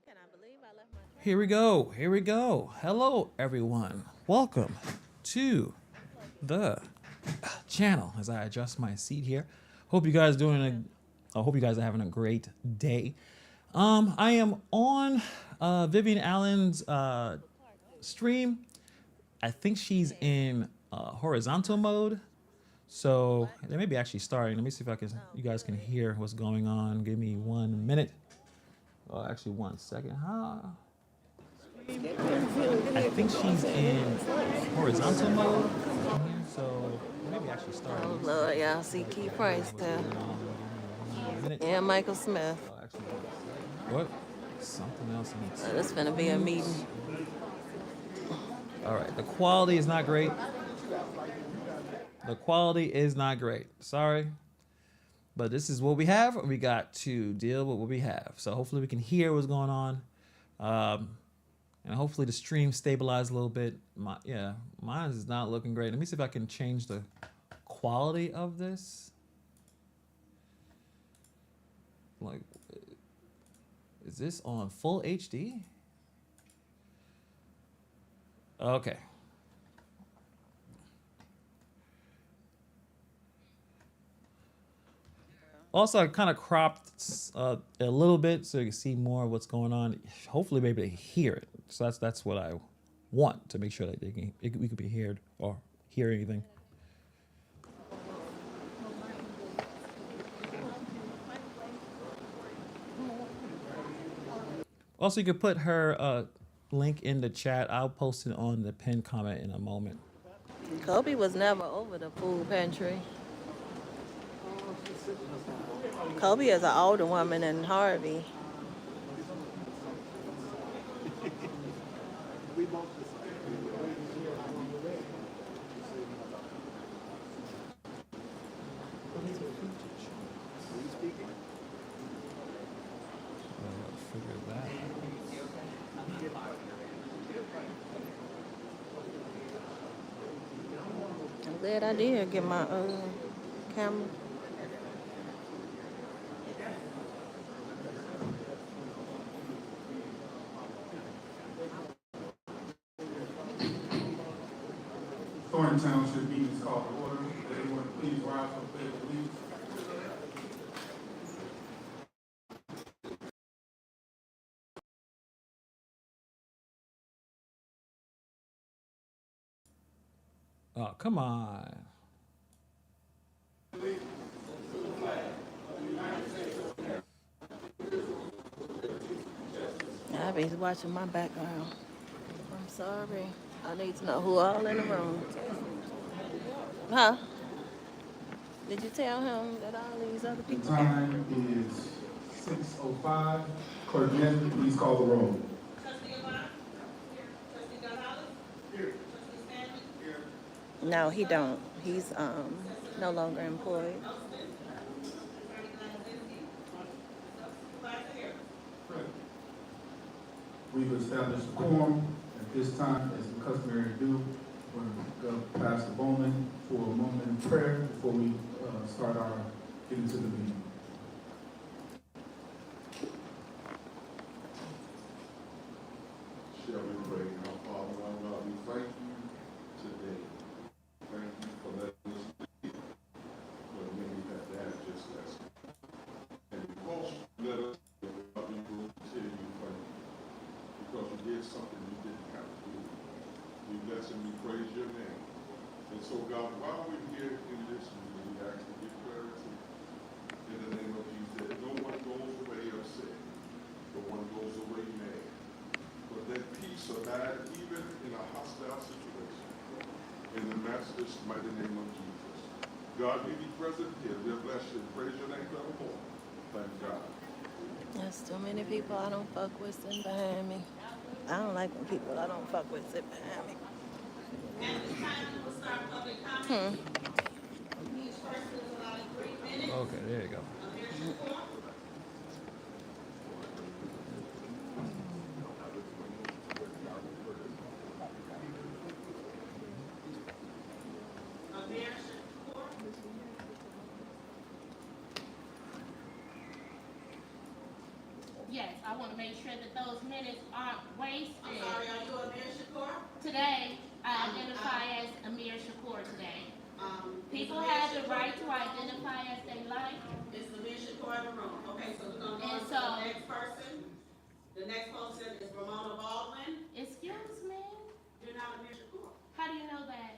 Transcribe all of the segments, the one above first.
cannot believe I left my Here we go. Here we go. Hello, everyone. Welcome to the channel as I adjust my seat here. Hope you guys doing I hope you guys are having a great day. I am on Vivian Allen's stream. I think she's in horizontal mode. So they may be actually starting. Let me see if I can. You guys can hear what's going on. Give me 1 minute. Oh, actually 1 second. Huh? I think she's in horizontal mode. So maybe actually starting. Oh Lord, y'all see Key Price there. Minute. And Michael Smith. Oh, actually, what? Something else. It's gonna be a meeting. All right. The quality is not great. The quality is not great. Sorry. But this is what we have. We got to deal with what we have. So hopefully we can hear what's going on. And hopefully the stream stabilized a little bit. Mine is not looking great. Let me see if I can change the quality of this. Like, is this on full HD? Okay. Also, I kind of cropped a little bit so you can see more of what's going on. Hopefully, be able to hear it. So that's what I want, to make sure that we could be heard or hear anything. Also, you could put her link in the chat. I'll post it on the pinned comment in a moment. Kobe was never over the food pantry. Kobe is an older woman than Harvey. I'm glad I did get my camera. Thorton Township meeting is called to order. Everyone, please rise for the pledge of allegiance. Oh, come on. I be watching my background. I'm sorry. I need to know who all in the room. Huh? Did you tell him that all these other The people? time is 6:05. Clerk Nesby, please call the roll. No, he don't. He's no longer employed. We've established a quorum. At this time, as the customary do, we're going to pass the Bowman for a moment of prayer before we start getting to the meeting. Shall we pray? Our Father, our God, we thank you today. Thank you for letting us live when we have to have just less. And because you let us live, God, we will tell you thank you. Because you did something you didn't have to do. We bless and we praise your name. And so, God, while we're here in this meeting, we ask to give clarity in the name of Jesus. No one goes away upset, but one goes away mad. But that peace abide even in a hostile situation. In the Master's mighty name of Jesus. God, we be present here. We'll bless you and praise your name forevermore. Thank God. There's too many people I don't fuck with sitting behind me. I don't like when people I don't fuck with sit behind me. Okay, there you go. Yes. I want to make sure that those minutes aren't wasted. I'm sorry, are you Amir Shakur? Today, I identify as Amir Shakur today. People have the right to identify as they like. Is Amir Shakur in the room? Okay, so we're gonna go on And to so- the next person. The next person is Ramona Baldwin. Excuse me? You're not Amir Shakur. How do you know that?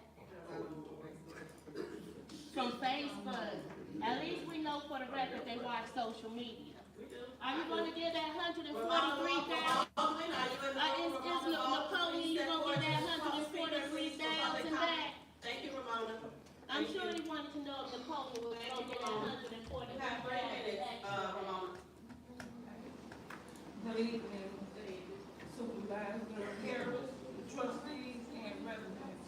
From Facebook. At least we know for the record they watch social media. We do. Are you going to give that Ramona 143,000? Baldwin, are you in the room? Is Ramona Napoleon, Baldwin, you step going to forward give that to the public speaker, please, for public 143,000 comment. back? Thank you, Ramona. I'm Thank sure you. he wanted to know if Napoleon was Thank going to you, get that Ramona. You have 3 minutes, 143,000 Ramona. Good evening, Supervisor Harris, trustees, and residents.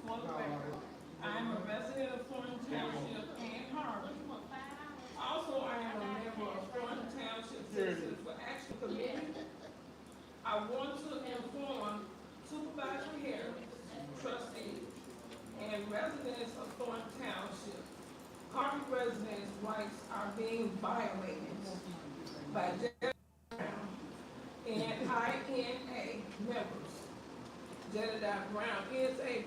For the record, I'm a resident of Thorton Township and Harvard. Also, I am a member of Thorton Township Citizens for Action Committee. I want to inform Supervisor Harris, trustees, and residents of Thornton Township, Harvard residents' rights are being violated by and INA members. Jedediah Brown is a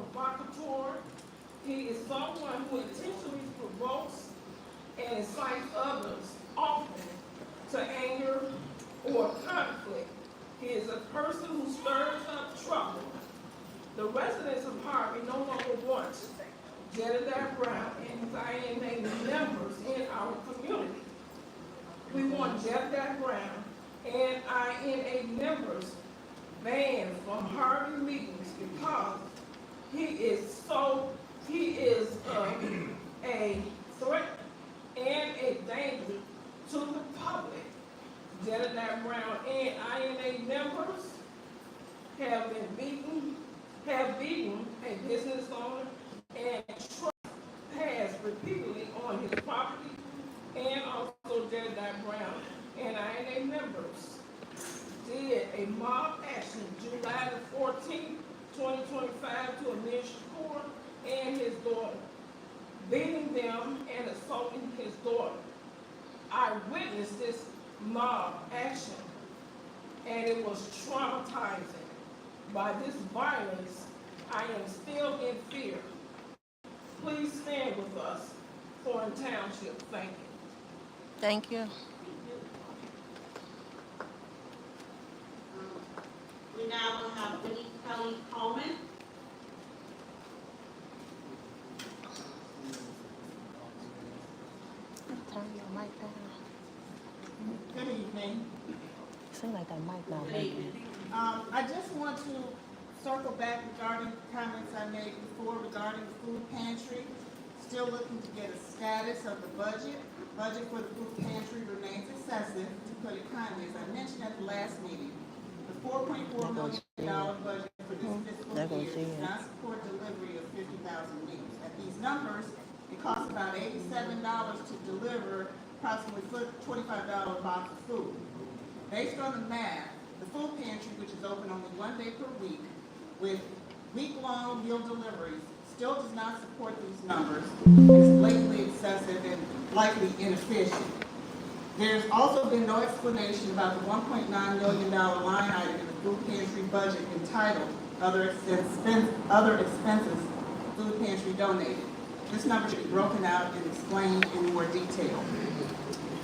provocateur. He is someone who intentionally provokes and incites others, often to anger or conflict. He is a person who stirs up trouble. The residents of Harvey no longer want Jedediah Brown and his INA members in our community. We want Jedediah Brown and INA members banned from Harvey meetings because he is a threat and a danger to the public. Jedediah Brown and INA members have beaten a business owner and has repeatedly on his property, and also Jedediah Brown and INA members did a mob action July the 14th, 2025 to Amir Shakur and his daughter, beating them and assaulting his daughter. I witnessed this mob action and it was traumatizing. By this violence, I am still in fear. Please stand with us, Thornton Township. Thank you. Thank you. We now will have Kelly Coleman. Turn your mic down. Good evening. Seems like that mic not Good working. evening. I just want to circle back regarding comments I made before regarding the food pantry. Still looking to get a status of the budget. Budget for the food pantry remains excessive, to put it kindly. As I mentioned at the last meeting, the $4.4 million budget for this fiscal year does not support delivery of 50,000 meals. At these numbers, it costs about $87 to deliver approximately $25 box of food. Based on the math, the food pantry, which is open only 1 day per week, with week-long meal deliveries, still does not support these numbers. It's blatantly excessive and likely inefficient. There's also been no explanation about the $1.9 million line item in the food pantry budget entitled Other Expenses Food Pantry Donated. This number should be broken out and explained in more detail.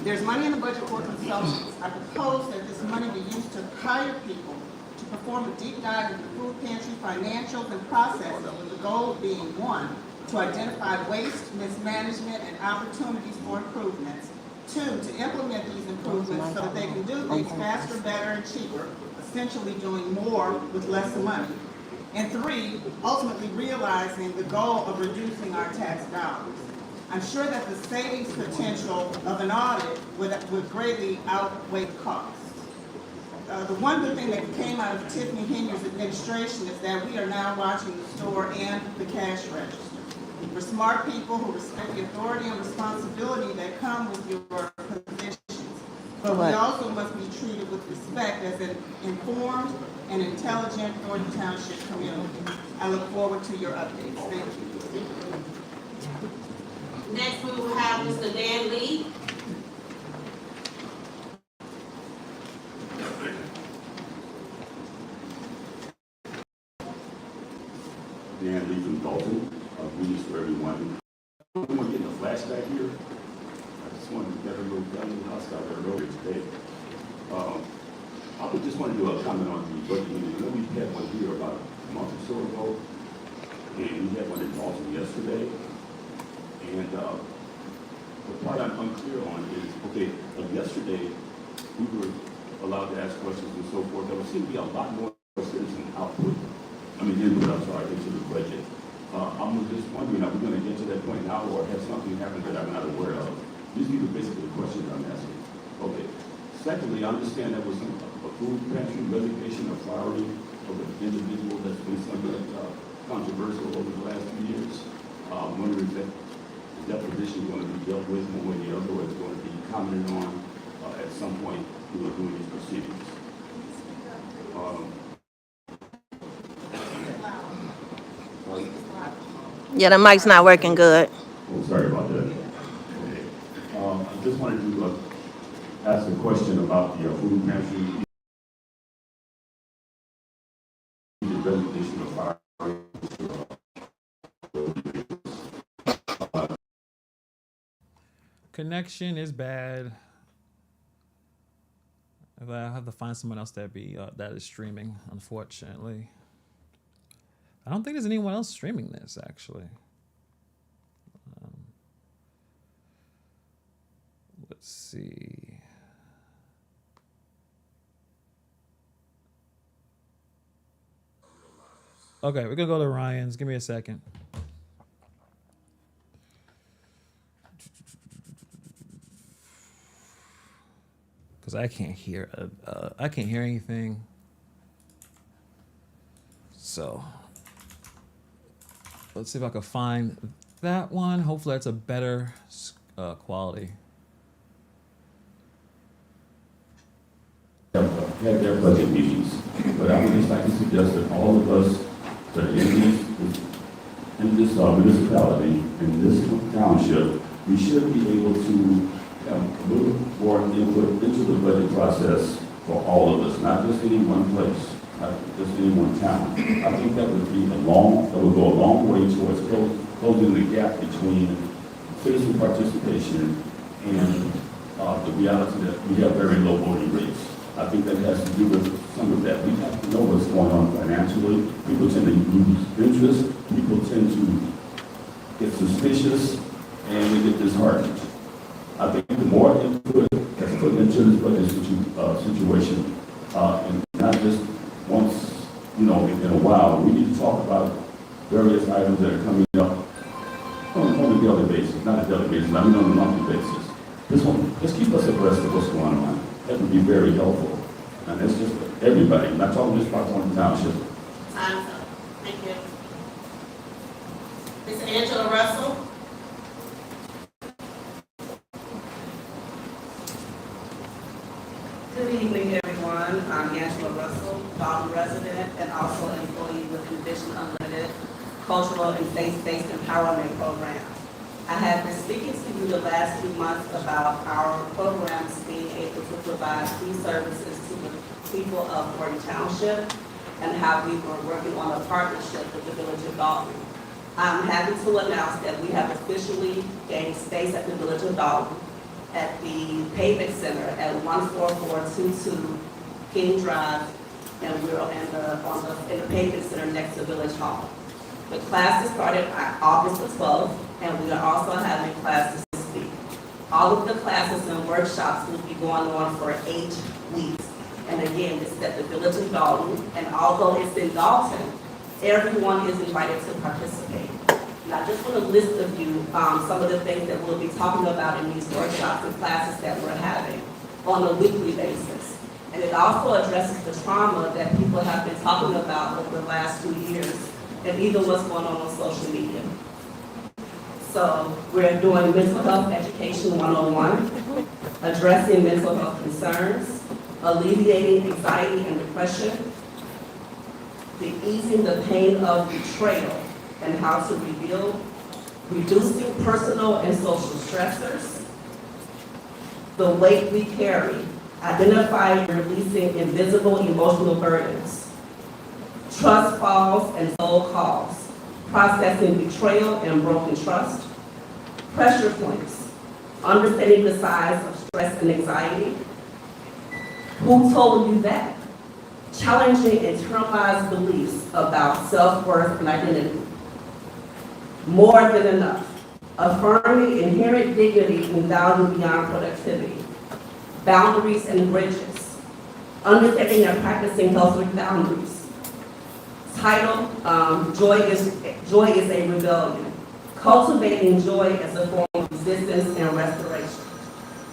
There's money in the budget for consultants. I propose that this money be used to hire people to perform a deep dive into food pantry financials and processes, with the goal of being, 1, to identify waste, mismanagement, and opportunities for improvements. 2, to implement these improvements so that they can do things faster, better, and cheaper, essentially doing more with less money. And 3, ultimately realizing the goal of reducing our tax dollars. I'm sure that the savings potential of an audit would greatly outweigh the cost. The one good thing that came out of Tiffany Henry's administration is that we are now watching the store and the cash register. We're smart people who respect the authority and responsibility that come with your positions. But we also must be treated with respect as an informed and intelligent Thornton Township community. I look forward to your updates. Thank you. Next, we will have Mr. Dan Lee. Dan Lee from Dalton. Greetings for everyone. I'm going to get a flashback here. I just wanted to get a little family house out there earlier today. I would just want to do a comment on the budget meeting. I know we had one here about a month or so ago, and we had one in Dalton yesterday. And the part I'm unclear on is, okay, yesterday we were allowed to ask questions and so forth. There seemed to be a lot more citizen output. Input, into the budget. I'm just wondering, are we going to get to that point now, or has something happened that I'm not aware of? These are basically the questions I'm asking. Okay. Secondly, I understand there was a food pantry resignation or firing of an individual that's been somewhat controversial over the last few years. I'm wondering if that position is going to be dealt with one way or the other, or it's going to be commented on at some point during these proceedings. Yeah, the mic's not working good. Oh, sorry about that. Okay. I just wanted to ask a question about the food pantry. The resignation of fire. Connection is bad. I have to find someone else that is streaming, unfortunately. I don't think there's anyone else streaming this, actually. Let's see. Okay, we're gonna go to Ryan's. Give me a second. Because I can't hear anything. So let's see if I can find that one. Hopefully that's a better quality. Have their budget meetings, but I would just like to suggest that all of us that are in this municipality, in this township, we should be able to have a little more input into the budget process for all of us, not just any one place, not just any one town. I think that would go a long way towards closing the gap between citizen participation and the reality that we have very low voting rates. I think that has to do with some of that. We have to know what's going on financially. People tend to lose interest. People tend to get suspicious, and they get disheartened. I think the more input that's put into this budget situation, and not just once, in a while, we need to talk about various items that are coming up on a daily basis, not a daily basis, on a monthly basis. Just keep us abreast of what's going on. That would be very helpful. And that's just everybody. I'm not talking just about Thorton Township. Time's up. Thank you. Ms. Angela Russell. Good evening, everyone. I'm Angela Russell, Dalton resident and also an employee with the Vision Unlimited Cultural and Faith-Based Empowerment Program. I have been speaking to you the last few months about our programs being able to provide free services to the people of Thorton Township and how we were working on a partnership with the Village of Dalton. I'm happy to announce that we have officially gained space at the Village of Dalton at the Pavement Center at 14422 King Drive, and we're in the Pavement Center next to Village Hall. The classes started on August the 12th, and we are also having classes this week. All of the classes and workshops will be going on for 8 weeks. And again, it's at the Village of Dalton, and although it's in Dalton, everyone is invited to participate. And I just want to list of you some of the things that we'll be talking about in these workshops and classes that we're having on a weekly basis. And it also addresses the trauma that people have been talking about over the last 2 years, and even what's going on social media. So we're doing mental health education 101, addressing mental health concerns, alleviating anxiety and depression, easing the pain of betrayal and how to rebuild, reducing personal and social stressors, the weight we carry, identifying and releasing invisible emotional burdens, trust falls and soul calls, processing betrayal and broken trust, pressure points, understanding the size of stress and anxiety. Who told you that? Challenging internalized beliefs about self-worth and identity. More than enough. Affirming inherent dignity and value beyond productivity. Boundaries and bridges. Understanding and practicing healthy boundaries. Title, Joy is a Rebellion. Cultivating joy as a form of resistance and restoration.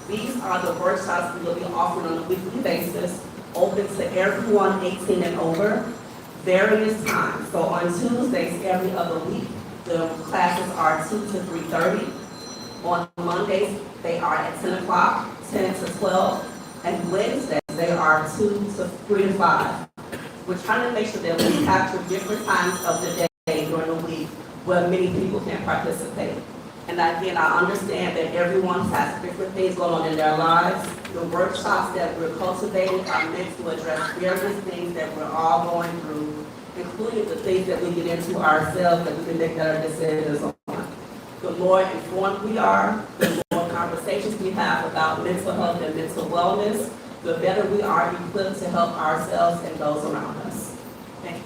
These are the workshops we will be offering on a weekly basis, open to everyone 18 and over, various times. So on Tuesdays, every other week, the classes are 2 to 3:30. On Mondays, they are at 10 o'clock, 10 to 12, and Wednesdays, they are 2 to 3 to 5. We're trying to make sure that we capture different times of the day during the week where many people can participate. And again, I understand that everyone has different things going on in their lives. The workshops that we're cultivating are meant to address various things that we're all going through, including the things that we get into ourselves that we can make better decisions on. The more informed we are, the more conversations we have about mental health and mental wellness, the better we are equipped to help ourselves and those around us. Thank you.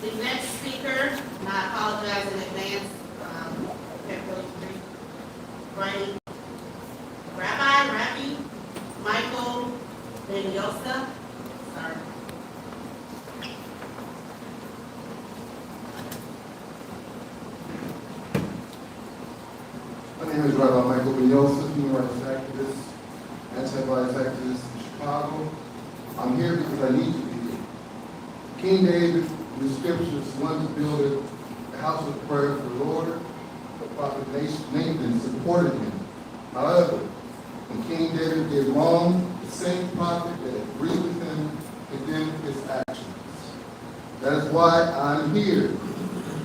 The next speaker, and I apologize in advance, can't really read. Rabbi Michael Ben-Yosef. Sorry. My name is Rabbi Michael Ben-Yosef, human rights activist, anti-violence activist in Chicago. I'm here because I need to be here. King David, in the scriptures, wanted to build a house of prayer for the Lord. The prophet Nathan supported him. However, when King David did wrong, the same prophet that agreed with him condemned his actions. That is why I'm here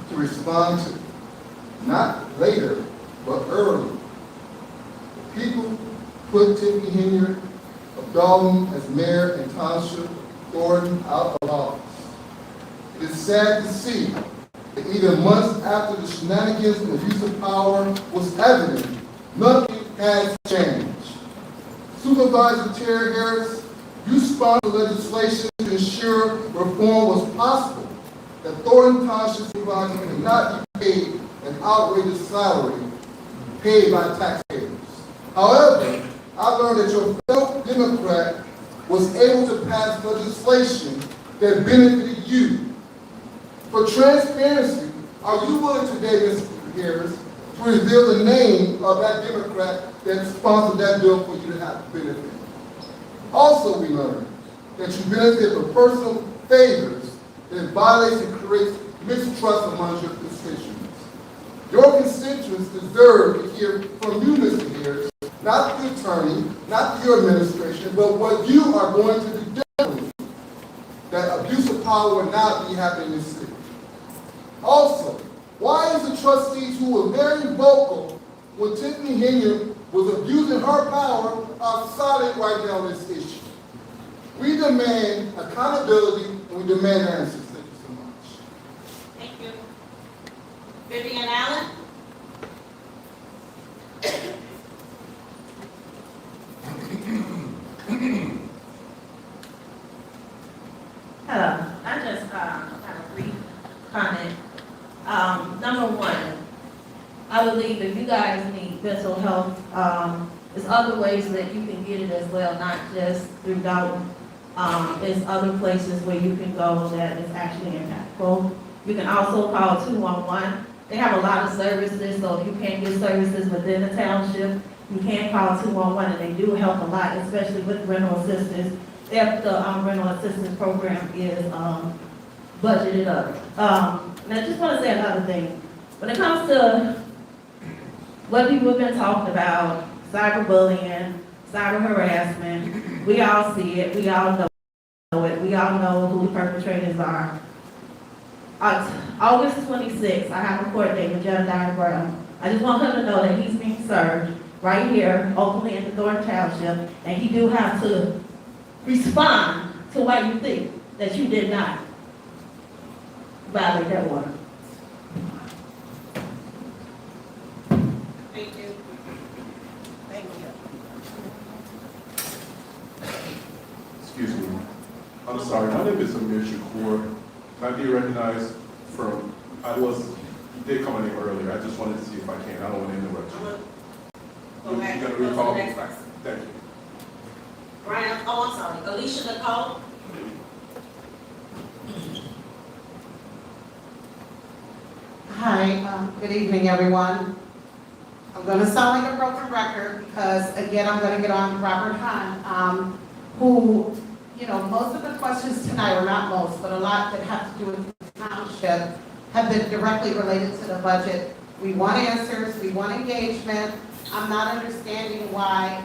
to respond to, not later, but early. The people put Tiffany Henry of Dalton as mayor and Township Thorton out of office. It is sad to see that even months after the shenanigans and abuse of power was evident, nothing has changed. Supervisor Terry Harris, you sponsored legislation to ensure reform was possible, that Thornton Township supervisor cannot be paid an outrageous salary paid by taxpayers. However, I learned that your fellow Democrat was able to pass legislation that benefited you. For transparency, are you willing today, Mr. Harris, to reveal the name of that Democrat that sponsored that bill for you to have benefit? Also, we learned that you benefit from personal favors that violates and creates mistrust among your constituents. Your constituents deserve to hear from you, Mr. Harris, not the attorney, not your administration, but what you are going to do differently, that abuse of power will not be happening in this city. Also, why is the trustees who were very vocal when Tiffany Henry was abusing her power are silent right now on this issue? We demand accountability and we demand answers. Thank you so much. Thank you. Vivian Allen. Hello, I just have a brief comment. Number one, I believe if you guys need mental health, there's other ways that you can get it as well, not just through Dalton. There's other places where you can go that is actually impactful. You can also call 211. They have a lot of services, so if you can't get services within the township, you can call 211, and they do help a lot, especially with rental assistance. If the rental assistance program is budgeted up. And I just want to say another thing. When it comes to what people have been talking about, cyberbullying, cyber harassment, we all see it, we all know it, we all know who the perpetrators are. August 26th, I have a court date with Jedediah Brown. I just want him to know that he's being served right here, openly in the Thorton Township, and he do have to respond to why you think that you did not violate that order. Thank you. Thank you. Excuse me. I'm sorry, my name is Amir Shakur. Can I be recognized from, you did come in earlier. I just wanted to see if I can. I don't want to interrupt you. Go back, You're go gonna to recall? the next person. Thank you. Brian, oh, I'm sorry, Alicia Nicole. Hi, good evening, everyone. I'm going to sound like a broken record because, again, I'm going to get on Robert Hahn, who, you know, most of the questions tonight, or not most, but a lot that have to do with the township have been directly related to the budget. We want answers, we want engagement. I'm not understanding why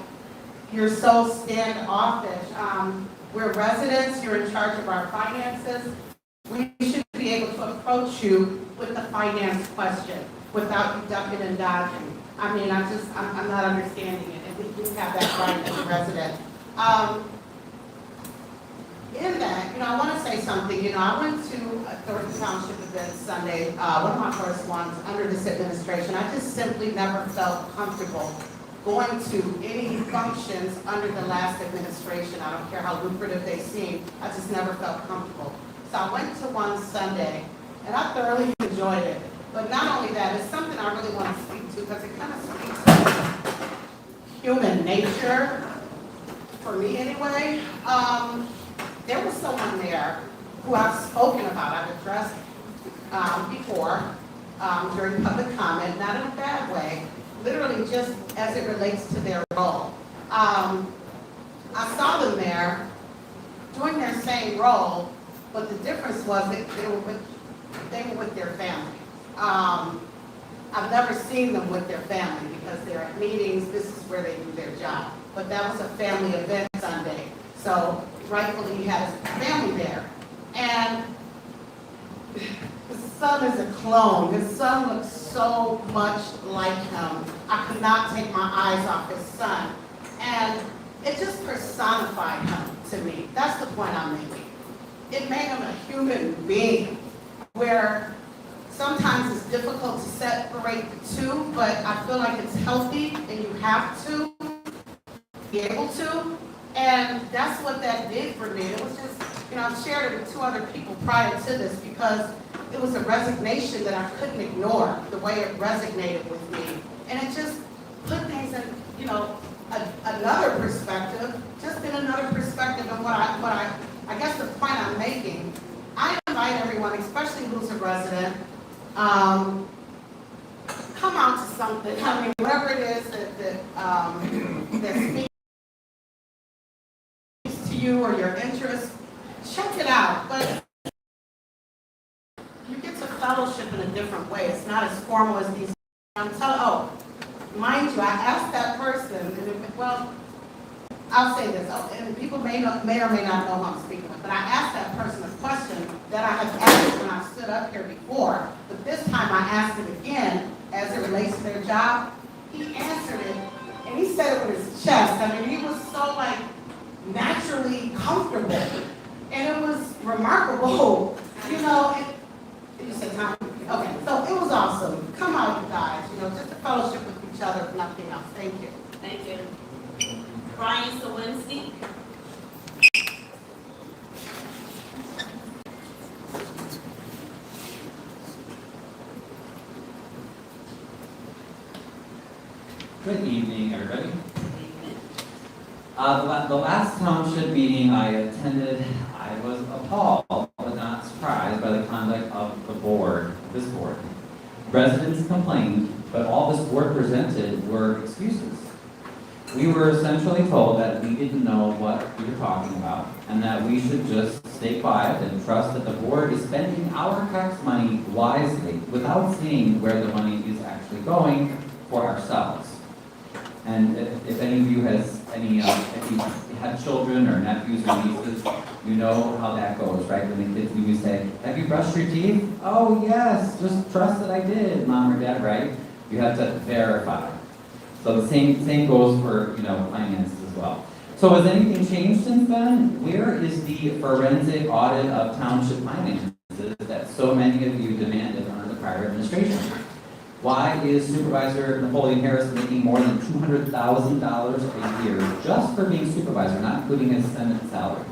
you're so standoffish. We're residents, you're in charge of our finances. We should be able to approach you with the finance question without you ducking and dodging. I mean, I'm not understanding it, and we do have that right as a resident. In that, you know, I want to say something. You know, I went to a Thorton Township event Sunday, one of my first ones under this administration. I just simply never felt comfortable going to any functions under the last administration. I don't care how lucrative they seem. I just never felt comfortable. So I went to one Sunday, and I thoroughly enjoyed it. But not only that, it's something I really want to speak to because it kind of speaks to human nature, for me anyway. There was someone there who I've spoken about, I've addressed before during public comment, not in a bad way, literally just as it relates to their role. I saw them there doing their same role, but the difference was that they were with their family. I've never seen them with their family because they're at meetings, this is where they do their job. But that was a family event Sunday, so rightfully he had his family there. And his son is a clone. His son looks so much like him. I could not take my eyes off his son. And it just personified him to me. That's the point I'm making. It made him a human being, where sometimes it's difficult to separate the two, but I feel like it's healthy and you have to be able to. And that's what that did for me. It was just, you know, I've shared it with 2 other people prior to this because it was a resignation that I couldn't ignore, the way it resonated with me. And it just put things in, you know, another perspective, just in another perspective. And what I guess the point I'm making, I invite everyone, especially who's a resident, come out to something. I mean, whatever it is that speaks to you or your interest, check it out. But you get to fellowship in a different way. It's not as formal as these. Mind you, I asked that person, and well, I'll say this, and people may or may not know who I'm speaking with, but I asked that person a question that I have asked when I stood up here before, but this time I asked it again as it relates to their job. He answered it, and he said it with his chest. I mean, he was so like naturally comfortable, and it was remarkable. You know, you said time. Okay, so it was awesome. Come out, you guys. You know, just to fellowship with each other, if nothing else. Thank you. Thank you. Brian Sawinski. Good evening, everybody. The last township meeting I attended, I was appalled, but not surprised by the conduct of the board, this board. Residents complained, but all this board presented were excuses. We were essentially told that we didn't know what we were talking about, and that we should just stay quiet and trust that the board is spending our tax money wisely without seeing where the money is actually going for ourselves. And if any of you has any, if you have children or nephews or nieces, you know how that goes, right? When the kids you say, have you brushed your teeth? Oh yes, just trust that I did, mom or dad, right? You have to verify. So the same goes for, finances as well. So has anything changed since then? Where is the forensic audit of township finances that so many of you demanded under the prior administration? Why is Supervisor Naploeon Harris making more than $200,000 a year just for being supervisor, not including his Senate salary?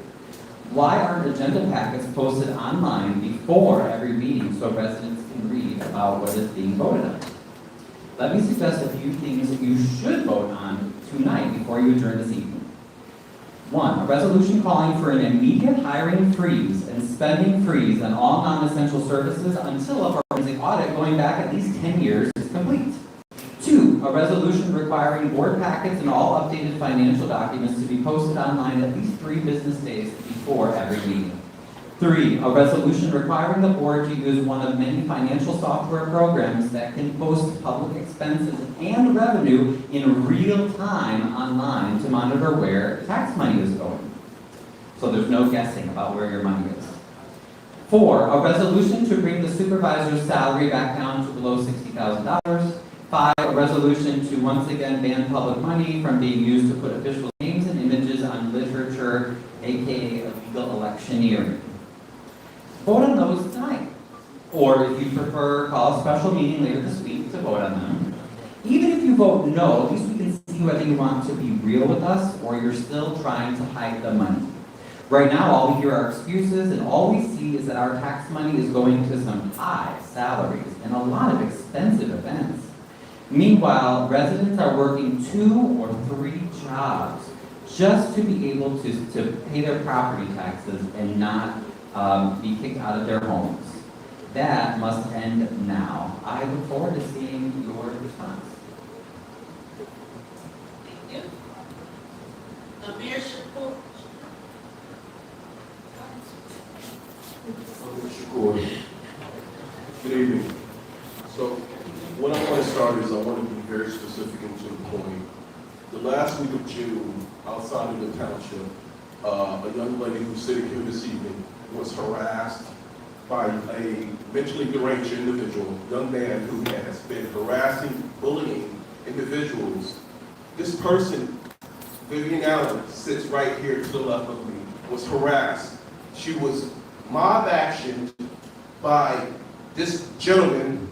Why aren't agenda packets posted online before every meeting so residents can read about what is being voted on? Let me suggest a few things that you should vote on tonight before you adjourn this evening. 1, a resolution calling for an immediate hiring freeze and spending freeze on all non-essential services until a forensic audit going back at least 10 years is complete. 2, a resolution requiring board packets and all updated financial documents to be posted online at least 3 business days before every meeting. 3, a resolution requiring the board to use one of many financial software programs that can post public expenses and revenue in real time online to monitor where tax money is going. So there's no guessing about where your money is. 4, a resolution to bring the supervisor's salary back down to below $60,000. 5, a resolution to once again ban public money from being used to put official names and images on literature, aka illegal electioneering. Vote on those tonight. Or if you prefer, call a special meeting later this week to vote on them. Even if you vote no, at least we can see whether you want to be real with us or you're still trying to hide the money. Right now, all we hear are excuses, and all we see is that our tax money is going to some high salaries and a lot of expensive events. Meanwhile, residents are working 2 or 3 jobs just to be able to pay their property taxes and not be kicked out of their homes. That must end now. I look forward to seeing your response. Thank you. Mayor Shakur. Good evening. So, what I want to start is I want to be very specific and to the point. The last week of June, outside of the township, a young lady who's sitting here this evening was harassed by a mentally deranged individual, young man who has been harassing, bullying individuals. This person, Vivian Allen, sits right here to the left of me, was harassed. She was mob actioned by this gentleman,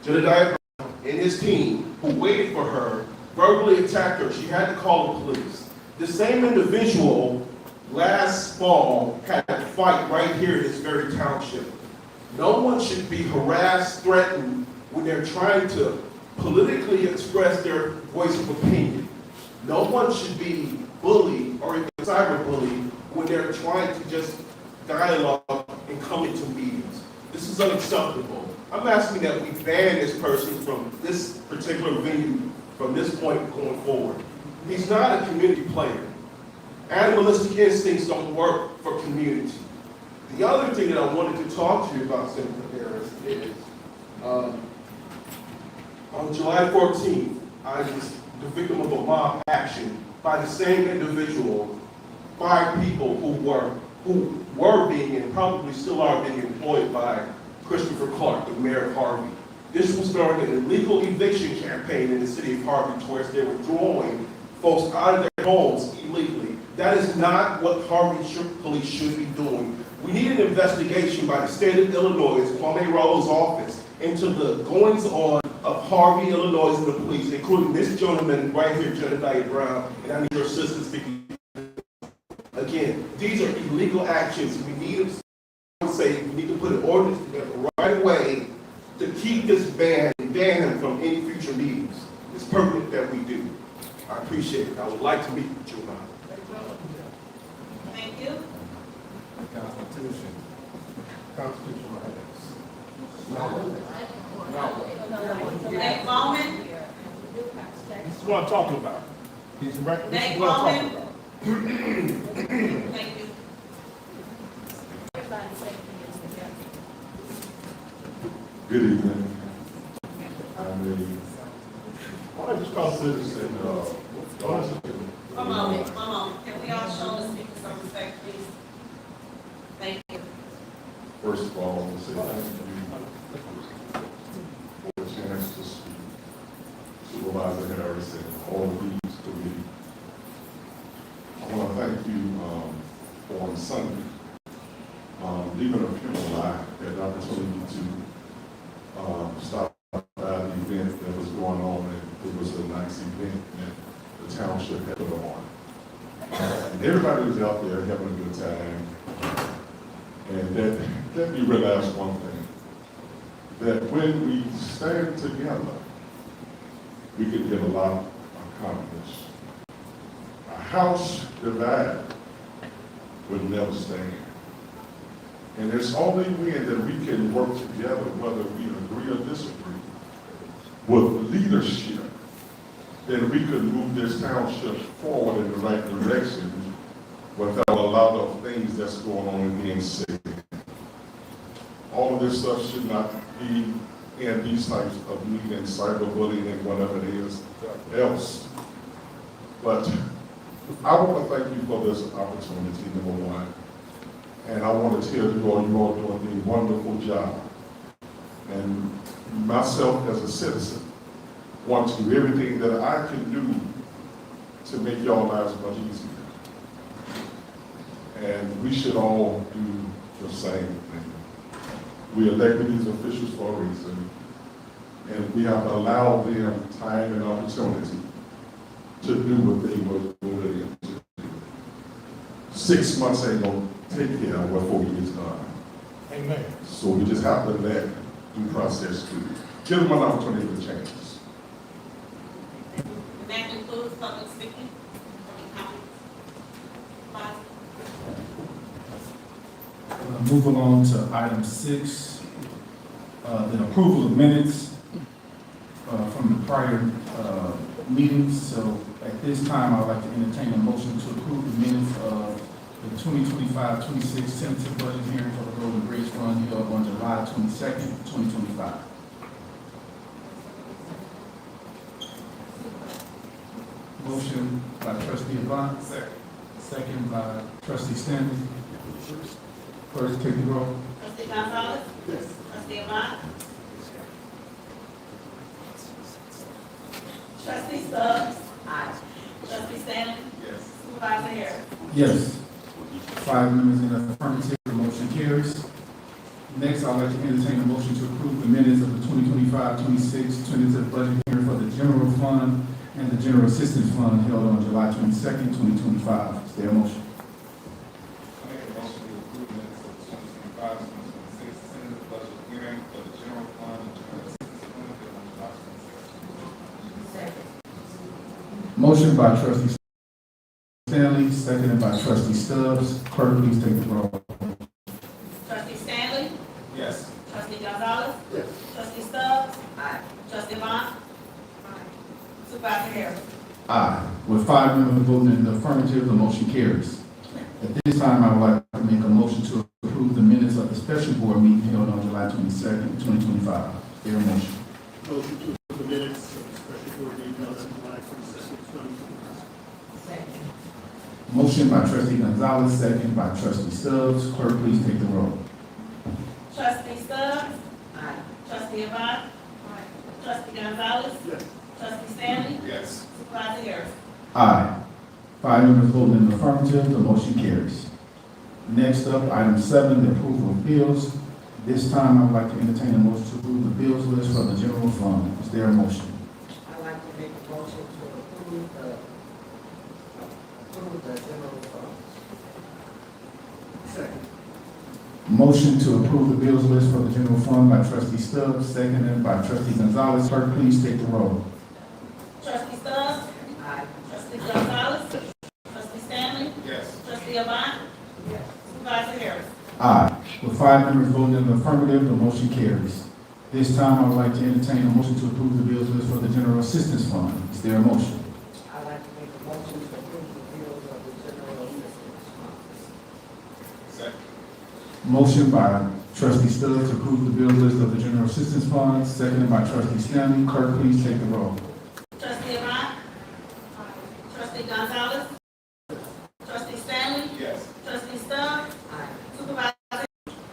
Jedediah Brown, and his team, who waited for her, verbally attacked her. She had to call the police. The same individual last fall had a fight right here in this very township. No one should be harassed, threatened when they're trying to politically express their voice of opinion. No one should be bullied or even cyberbullied when they're trying to just dialogue and come into meetings. This is unacceptable. I'm asking that we ban this person from this particular venue from this point going forward. He's not a community player. Animalistic instincts don't work for community. The other thing that I wanted to talk to you about, Senator Harris, is on July 14th, I was the victim of a mob action by the same individual, 5 people who were being and probably still are being employed by Christopher Clark, the mayor of Harvey. This was during an illegal eviction campaign in the city of Harvey, towards they were drawing folks out of their homes illegally. That is not what Harvey police should be doing. We need an investigation by the state of Illinois, Kwame Rollo's office, into the goings on of Harvey, Illinois, and the police, including this gentleman right here, Jedediah Brown, and I need your assistance, Vicki. Again, these are illegal actions. We need to put an ordinance together right away to keep this ban and ban him from any future meetings. It's pertinent that we do. I appreciate it. I would like to meet with you now. Thank you. Constitutional rights. Nate Bowman. This is what I'm talking about. Nate Bowman. Thank you. Good evening. I'm a just call citizen. One moment. Can we respect, please. Thank you. First of all, I want to say thank you for the chance to speak. Supervisor Harris and all of these committee. I want to thank you on Sunday. Leaving a funeral, I had the opportunity to stop by the event that was going on, and it was a nice event that the township had put on. And everybody was out there having a good time. And let me realize one thing, that when we stand together, we can get a lot accomplished. A house divided will never stand. And it's only when that we can work together, whether we agree or disagree, with leadership, that we can move this township forward in the right direction without a lot of things that's going on and being said. All of this stuff should not be in these types of meetings, cyberbullying and whatever it is else. But I want to thank you for this opportunity, number one. And I want to tell you all doing a wonderful job. And myself as a citizen want to do everything that I can do to make y'all lives much easier. And we should all do the same thing. We elected these officials for a reason, and we have allowed them time and opportunity to do what they were voted in to do. 6 months ain't gonna take care of what 4 years done. Amen. So we just have to let due process through. Give them an opportunity to change. And that includes public speaking, comments. Move along to item 6, the approval of minutes from the prior meetings. So at this time, I'd like to entertain a motion to approve the minutes of the 2025-26 tentative budget hearing for the Road and Bridge Fund held on July 22nd, 2025. Motion by trustee Avant. Second by trustee Stanley. First, take the roll. Trustee Gonzalez? Yes. Trustee Avant? Trustee Stubbs? Aye. Trustee Stanley? Yes. Supervisor Harris? Yes. 5 members in the affirmative, the motion carries. Next, I'd like to entertain a motion to approve the minutes of the 2025-26 tentative budget hearing for the general fund and the general assistance fund held on July 22nd, 2025. Is there a motion? I make a motion to approve minutes of the 2025-26 tentative budget hearing for the general fund and general assistance fund held on July 22nd. Motion by trustee Stanley, seconded by trustee Stubbs. Clerk, please take the roll. Trustee Stanley? Yes. Trustee Gonzalez? Yes. Trustee Stubbs? Aye. Trustee Avant? Aye. Supervisor Harris? Aye. With 5 members voting in the affirmative, the motion carries. At this time, I would like to make a motion to approve the minutes of the special board meeting held on July 22nd, 2025. Is there a motion? Motion to approve the minutes of the special board meeting held on July 22nd, 2025. Second. Motion by trustee Gonzalez, second by trustee Stubbs. Clerk, please take the roll. Trustee Stubbs? Aye. Trustee Avant? Aye. Trustee Gonzalez? Yes. Trustee Stanley? Yes. Supervisor Harris? Aye. 5 members voting in the affirmative, the motion carries. Next up, item 7, the approval of bills. This time, I would like to entertain a motion to approve the bills list for the general fund. Is there a motion? I'd like to make a motion to approve the general fund. Second. Motion to approve the bills list for the general fund by trustee Stubbs, seconded by trustee Gonzalez. Clerk, please take the roll. Trustee Stubbs? Aye. Trustee Gonzalez? Trustee Stanley? Yes. Trustee Avant? Yes. Supervisor Harris? Aye. With 5 members voting in the affirmative, the motion carries. This time, I would like to entertain a motion to approve the bills list for the general assistance fund. Is there a motion? I'd like to make a motion to approve the bills of the general assistance fund. Second. Motion by trustee Stubbs to approve the bill list of the general assistance fund, seconded by trustee Stanley. Clerk, please take the roll. Trustee Avant? Trustee Gonzalez? Trustee Stanley? Yes. Trustee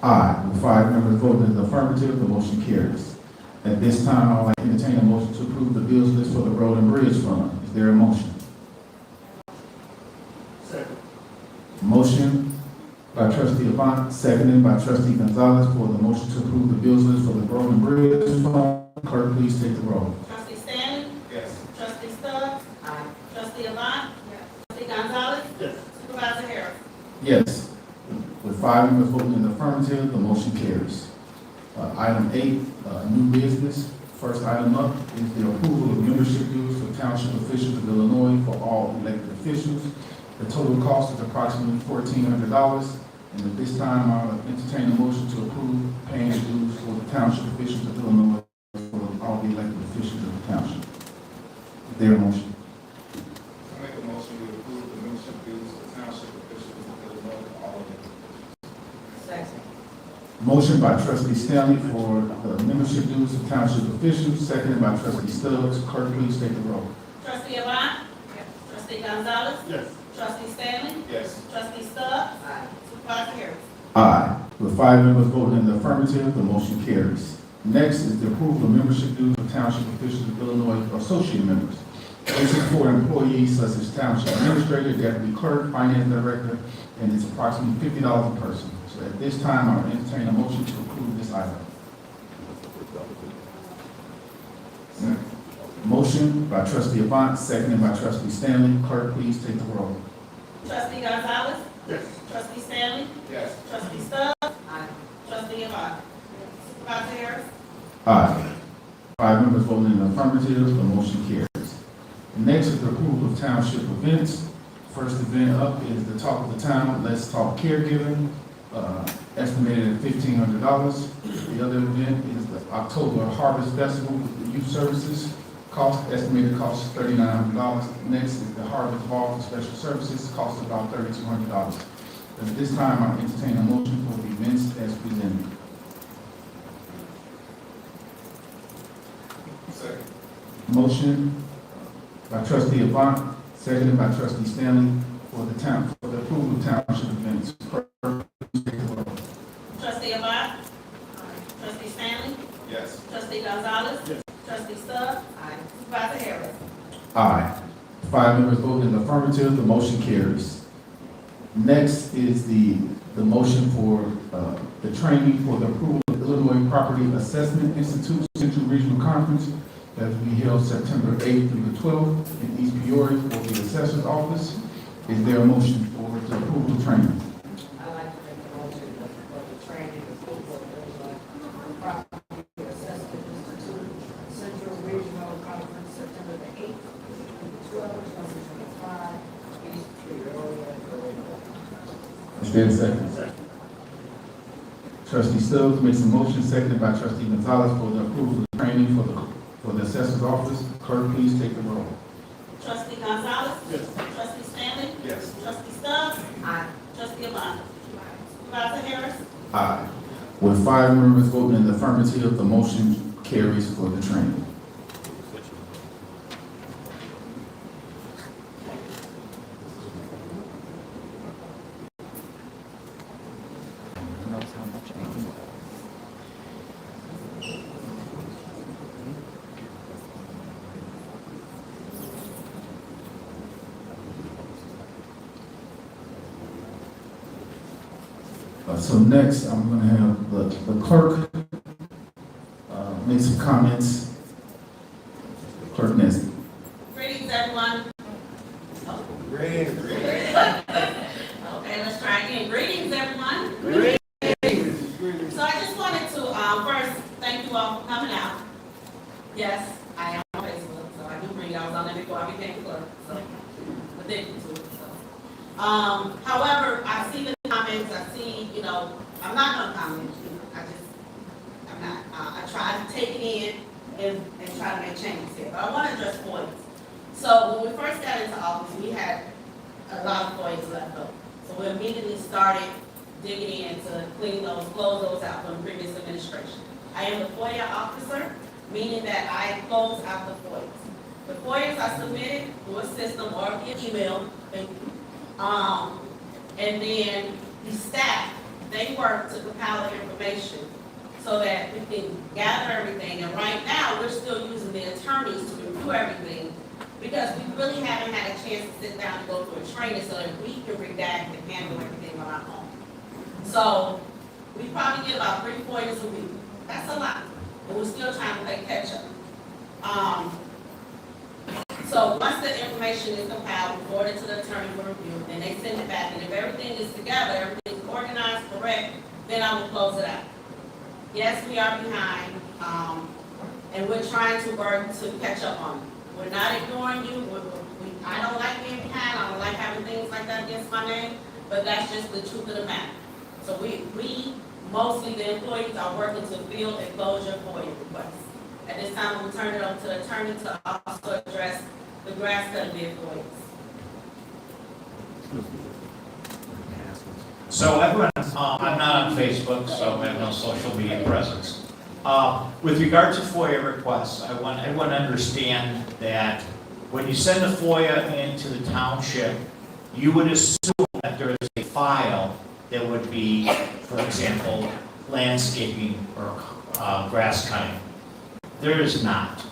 Aye. With 5 members voting in the affirmative, the motion carries. At this time, I would like to entertain a motion to approve the bills list for the Road and Bridge Fund. Is there a motion? Second. Motion by trustee Avant, seconded by trustee Gonzalez for the motion to approve the bills list for the Road and Bridge Fund. Clerk, please take the roll. Trustee Stanley? Yes. Trustee Stubbs? Aye. Trustee Avant? Trustee Gonzalez? Yes. Supervisor Harris? Yes. With 5 members voting in the affirmative, the motion carries. Item 8, new business. First item up is the approval of membership dues for township officials of Illinois for all elected officials. The total cost is approximately $1,400. And at this time, I'll entertain a motion to approve paying the dues for the township officials of Illinois for all the elected officials of the township. Is there a motion? I make a motion to approve the membership dues for township officials of Illinois for all of them. Second. Motion by trustee Stanley for the membership dues of township officials, seconded by trustee Stubbs. Clerk, please take the roll. Trustee Avant? Trustee Gonzalez? Yes. Trustee Stanley? Yes. Trustee Stubbs? Aye. Supervisor Harris? Aye. With 5 members voting in the affirmative, the motion carries. Next is the approval of membership dues of township officials of Illinois for associate members. This is for employees such as township administrator, deputy clerk, finance director, and it's approximately $50 a person. So at this time, I'll entertain a motion to approve this item. Motion by trustee Avant, seconded by trustee Stanley. Clerk, please take the roll. Trustee Gonzalez? Yes. Trustee Stanley? Yes. Trustee Stubbs? Aye. Trustee Avant? Supervisor Harris? Aye. 5 members voting in the affirmative, the motion carries. Next is the approval of township events. First event up is the Talk of the Town, Let's Talk Caregiving, estimated at $1,500. The other event is the October Harvest Festival with the youth services. Estimated cost is $3,900. Next is the Harvest Ball for special services, cost about $3,200. At this time, I entertain a motion for the events as presented. Second. Motion by trustee Avant, seconded by trustee Stanley for the approval of township events. Clerk, please take the roll. Trustee Avant? Trustee Stanley? Yes. Trustee Gonzalez? Yes. Trustee Stubbs? Aye. Supervisor Harris? Aye. 5 members voting in the affirmative, the motion carries. Next is the motion for the training for the approval of Illinois Property Assessment Institute Central Regional Conference that will be held September 8th through the 12th in East Peoria for the assessor's office. Is there a motion for the approval of training? I'd like to make a motion for the training of the Property Assessment Institute Central Regional Conference, September the 8th through the 12th, 2025, East Peoria. Is there a second? Trustee Stubbs makes a motion, seconded by trustee Gonzalez for the approval of training for the assessor's office. Clerk, please take the roll. Trustee Gonzalez? Yes. Trustee Stanley? Yes. Trustee Stubbs? Aye. Trustee Avant? Supervisor Harris? Aye. With 5 members voting in the affirmative, the motion carries for the training. So next, I'm going to have the clerk make some comments. Clerk Nesby. Greetings, everyone. Greetings. Okay, let's try again. Greetings, everyone. So I just wanted to first thank you all for coming out. Yes, I am on Facebook, so I do bring I was on there before I became clerk, so addicted to it. So, however, I see the comments. I see, I'm not gonna comment. I'm not. I try to take it in and try to make changes here. But I want to address points. So when we first got into office, we had a lot of points left over. So we immediately started digging in to close those out from the previous administration. I am the FOIA officer, meaning that I close out the FOIAs. The FOIAs are submitted through a system or via email, and then the staff they work to compile the information so that we can gather everything. And right now, we're still using the attorneys to review everything because we really haven't had a chance to sit down and go through a training so that we can redact and handle everything on our own. So we probably get about 3 FOIAs a week. That's a lot. And we're still trying to play catch up. So once the information is compiled, we forward it to the attorney for review, and they send it back. And if everything is together, everything's organized, correct, then I will close it out. Yes, we are behind, and we're trying to work to catch up on it. We're not ignoring you. I don't like being behind. I don't like having things like that against my name, but that's just the truth of the matter. So we mostly the employees are working to fill and close your FOIA requests. At this time, we'll turn it over to the attorney to also address the grass cutting bid FOIAs. So everyone, I'm not on Facebook, so I have no social media presence. With regard to FOIA requests, I want everyone to understand that when you send a FOIA into the township, you would assume that there is a file that would be, for example, landscaping or grass cutting. There is not.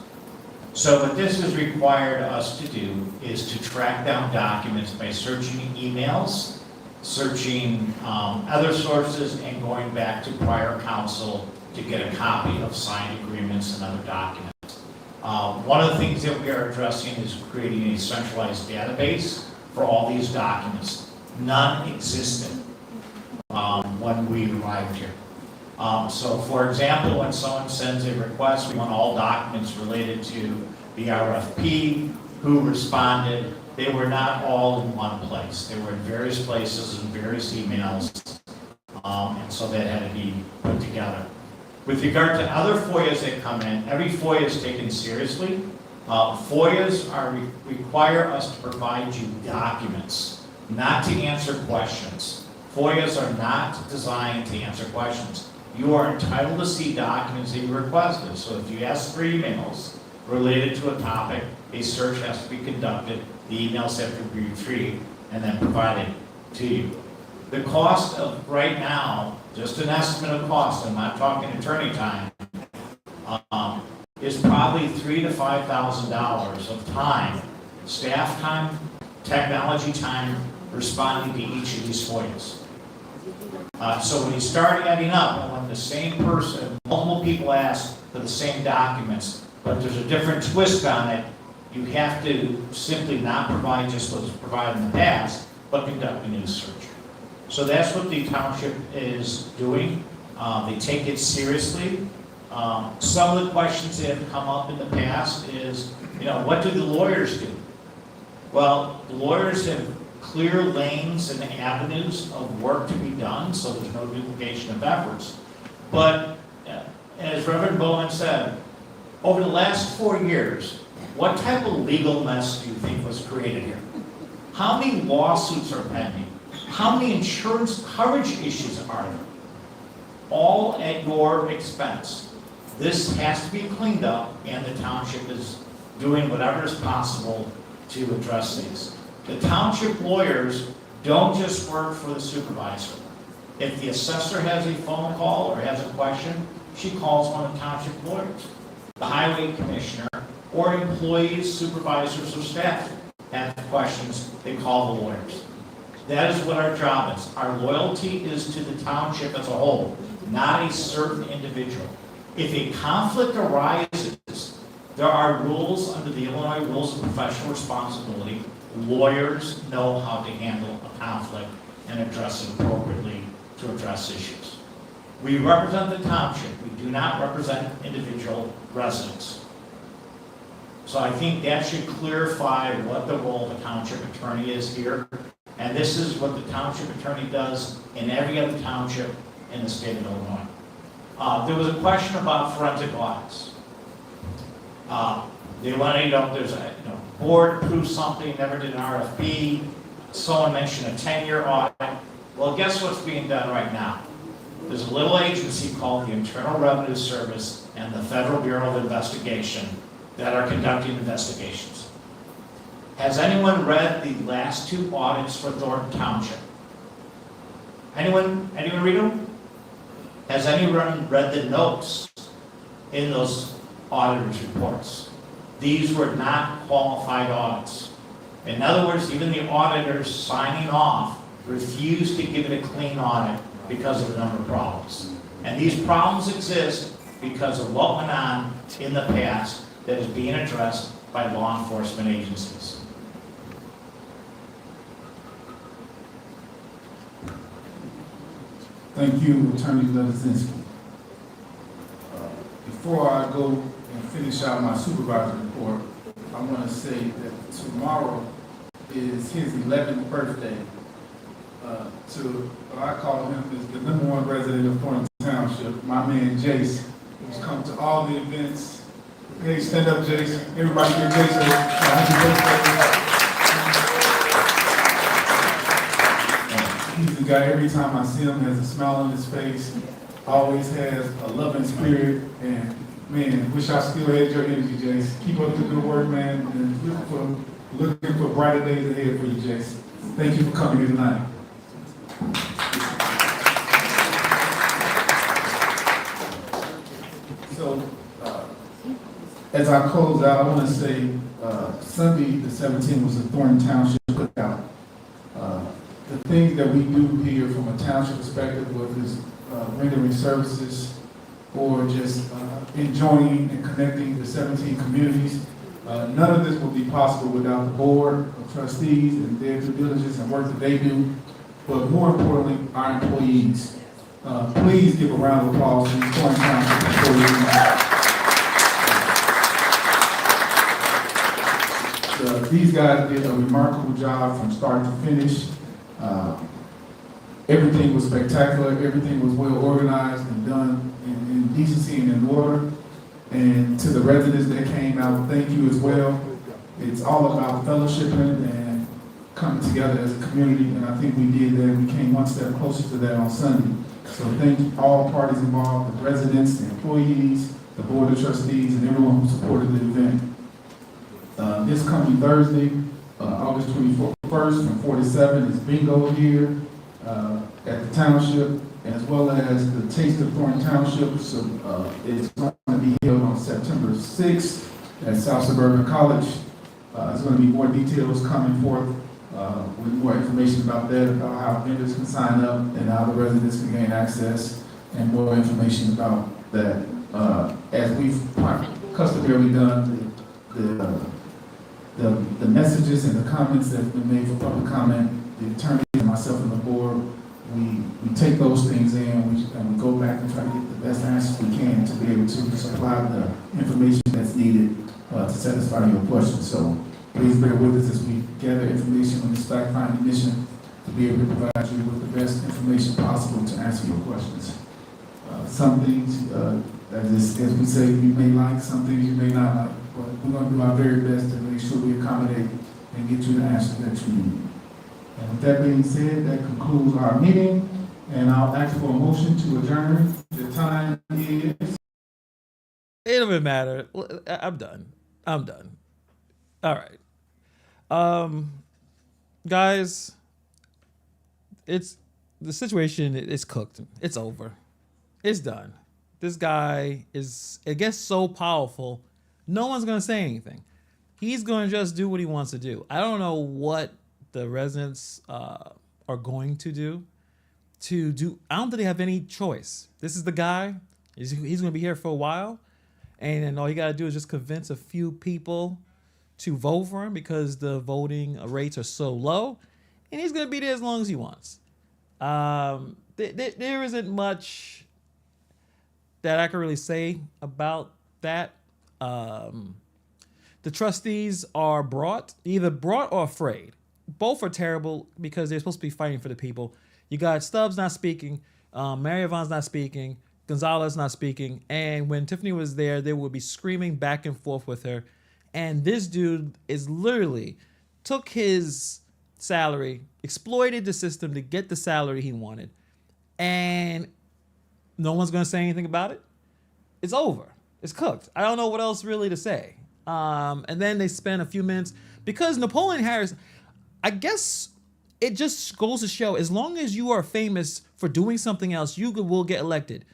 So what this has required us to do is to track down documents by searching emails, searching other sources, and going back to prior counsel to get a copy of signed agreements and other documents. One of the things that we are addressing is creating a centralized database for all these documents. None existed when we arrived here. So for example, when someone sends a request, we want all documents related to the RFP, who responded. They were not all in one place. They were in various places and various emails, and so that had to be put together. With regard to other FOIAs that come in, every FOIA is taken seriously. FOIAs require us to provide you documents, not to answer questions. FOIAs are not designed to answer questions. You are entitled to see documents that you requested. So if you ask for emails related to a topic, a search has to be conducted, the emails have to be retrieved and then provided to you. The cost of right now, just an estimate of cost, I'm not talking attorney time, is probably $3,000 to $5,000 of time, staff time, technology time, responding to each of these FOIAs. So when you start adding up, and when the same person, multiple people ask for the same documents, but there's a different twist on it, you have to simply not provide just what was provided in the past, but conduct a new search. So that's what the township is doing. They take it seriously. Some of the questions that have come up in the past is, what do the lawyers do? Well, the lawyers have clear lanes and avenues of work to be done, so there's no duplication of efforts. But as Reverend Bowman said, over the last 4 years, what type of legal mess do you think was created here? How many lawsuits are pending? How many insurance coverage issues are there? All at your expense. This has to be cleaned up, and the township is doing whatever is possible to address these. The township lawyers don't just work for the supervisor. If the assessor has a phone call or has a question, she calls one of the township lawyers. The highway commissioner or employees, supervisors, or staff have questions, they call the lawyers. That is what our job is. Our loyalty is to the township as a whole, not a certain individual. If a conflict arises, there are rules under the Illinois Rules of Professional Responsibility. Lawyers know how to handle a conflict and address it appropriately to address issues. We represent the township. We do not represent individual residents. So I think that should clarify what the role of the township attorney is here. And this is what the township attorney does in every other township in the state of Illinois. There was a question about forensic audits. They wanted to know if there's a board approved something, never did an RFP. Someone mentioned a 10-year audit. Well, guess what's being done right now? There's a little agency called the Internal Revenue Service and the Federal Bureau of Investigation that are conducting investigations. Has anyone read the last 2 audits for Thornton Township? Anyone read them? Has anyone read the notes in those auditors' reports? These were not qualified audits. In other words, even the auditors signing off refused to give it a clean audit because of the number of problems. And these problems exist because of what went on in the past that is being addressed by law enforcement agencies. Thank you, Attorney Levizinski. Before I go and finish out my supervisor report, I want to say that tomorrow is his 11th birthday. To what I call him is the #1 resident of Thorton Township, my man Jace, who's come to all the events. Hey, stand up, Jace. Everybody give Jace a happy birthday. He's the guy, every time I see him, has a smile on his face, always has a loving spirit, and man, wish I still had your energy, Jace. Keep up the good work, man, and looking for brighter days ahead for you, Jace. Thank you for coming here tonight. So, as I close out, I want to say Sunday the 17th was a Thornton Township cookout. The things that we do here from a township perspective, whether it's rendering services or just enjoying and connecting the 17 communities, none of this would be possible without the board of trustees and their due diligence and work that they do, but more importantly, our employees. Please give a round of applause to these Thornton Township employees. These guys did a remarkable job from start to finish. Everything was spectacular. Everything was well organized and done in decency and in order. And to the residents that came out, thank you as well. It's all about fellowshipping and coming together as a community, and I think we did that. We came one step closer to that on Sunday. So thank you all parties involved, the residents, the employees, the board of trustees, and everyone who supported the event. This coming Thursday, August 21st from 4 to 7 is bingo here at the township, as well as the Taste of Thornton Township. So it's going to be held on September 6th at South Suburban College. There's going to be more details coming forth with more information about that, about how vendors can sign up and how the residents can gain access, and more information about that. As we've customarily done, the messages and the comments that have been made for public comment, the attorney and myself and the board, we take those things in and we go back and try to get the best answers we can to be able to supply the information that's needed to satisfy your questions. So please bear with us as we gather information on this fact-finding mission to be able to provide you with the best information possible to answer your questions. Some things, as we say, you may like, some things you may not like, but we're going to do our very best to make sure we accommodate and get you the answers that you need. And with that being said, that concludes our meeting, and I'll ask for a motion to adjourn. The time is... It doesn't matter. I'm done. All right. Guys, it's the situation is cooked. It's over. It's done. This guy is, it gets so powerful, no one's going to say anything. He's going to just do what he wants to do. I don't know what the residents are going to do. I don't think they have any choice. This is the guy. He's going to be here for a while. And all you got to do is just convince a few people to vote for him because the voting rates are so low. And he's going to be there as long as he wants. There isn't much that I can really say about that. The trustees are either brought or afraid. Both are terrible because they're supposed to be fighting for the people. You got Stubbs not speaking, Mary Yvonne's not speaking, Gonzalez not speaking, and when Tiffany was there, they would be screaming back and forth with her. And this dude is literally took his salary, exploited the system to get the salary he wanted, and no one's going to say anything about it. It's over. It's cooked. I don't know what else really to say. And then they spend a few minutes because Naploeon Harris, I guess it just goes to show, as long as you are famous for doing something else, you will get elected.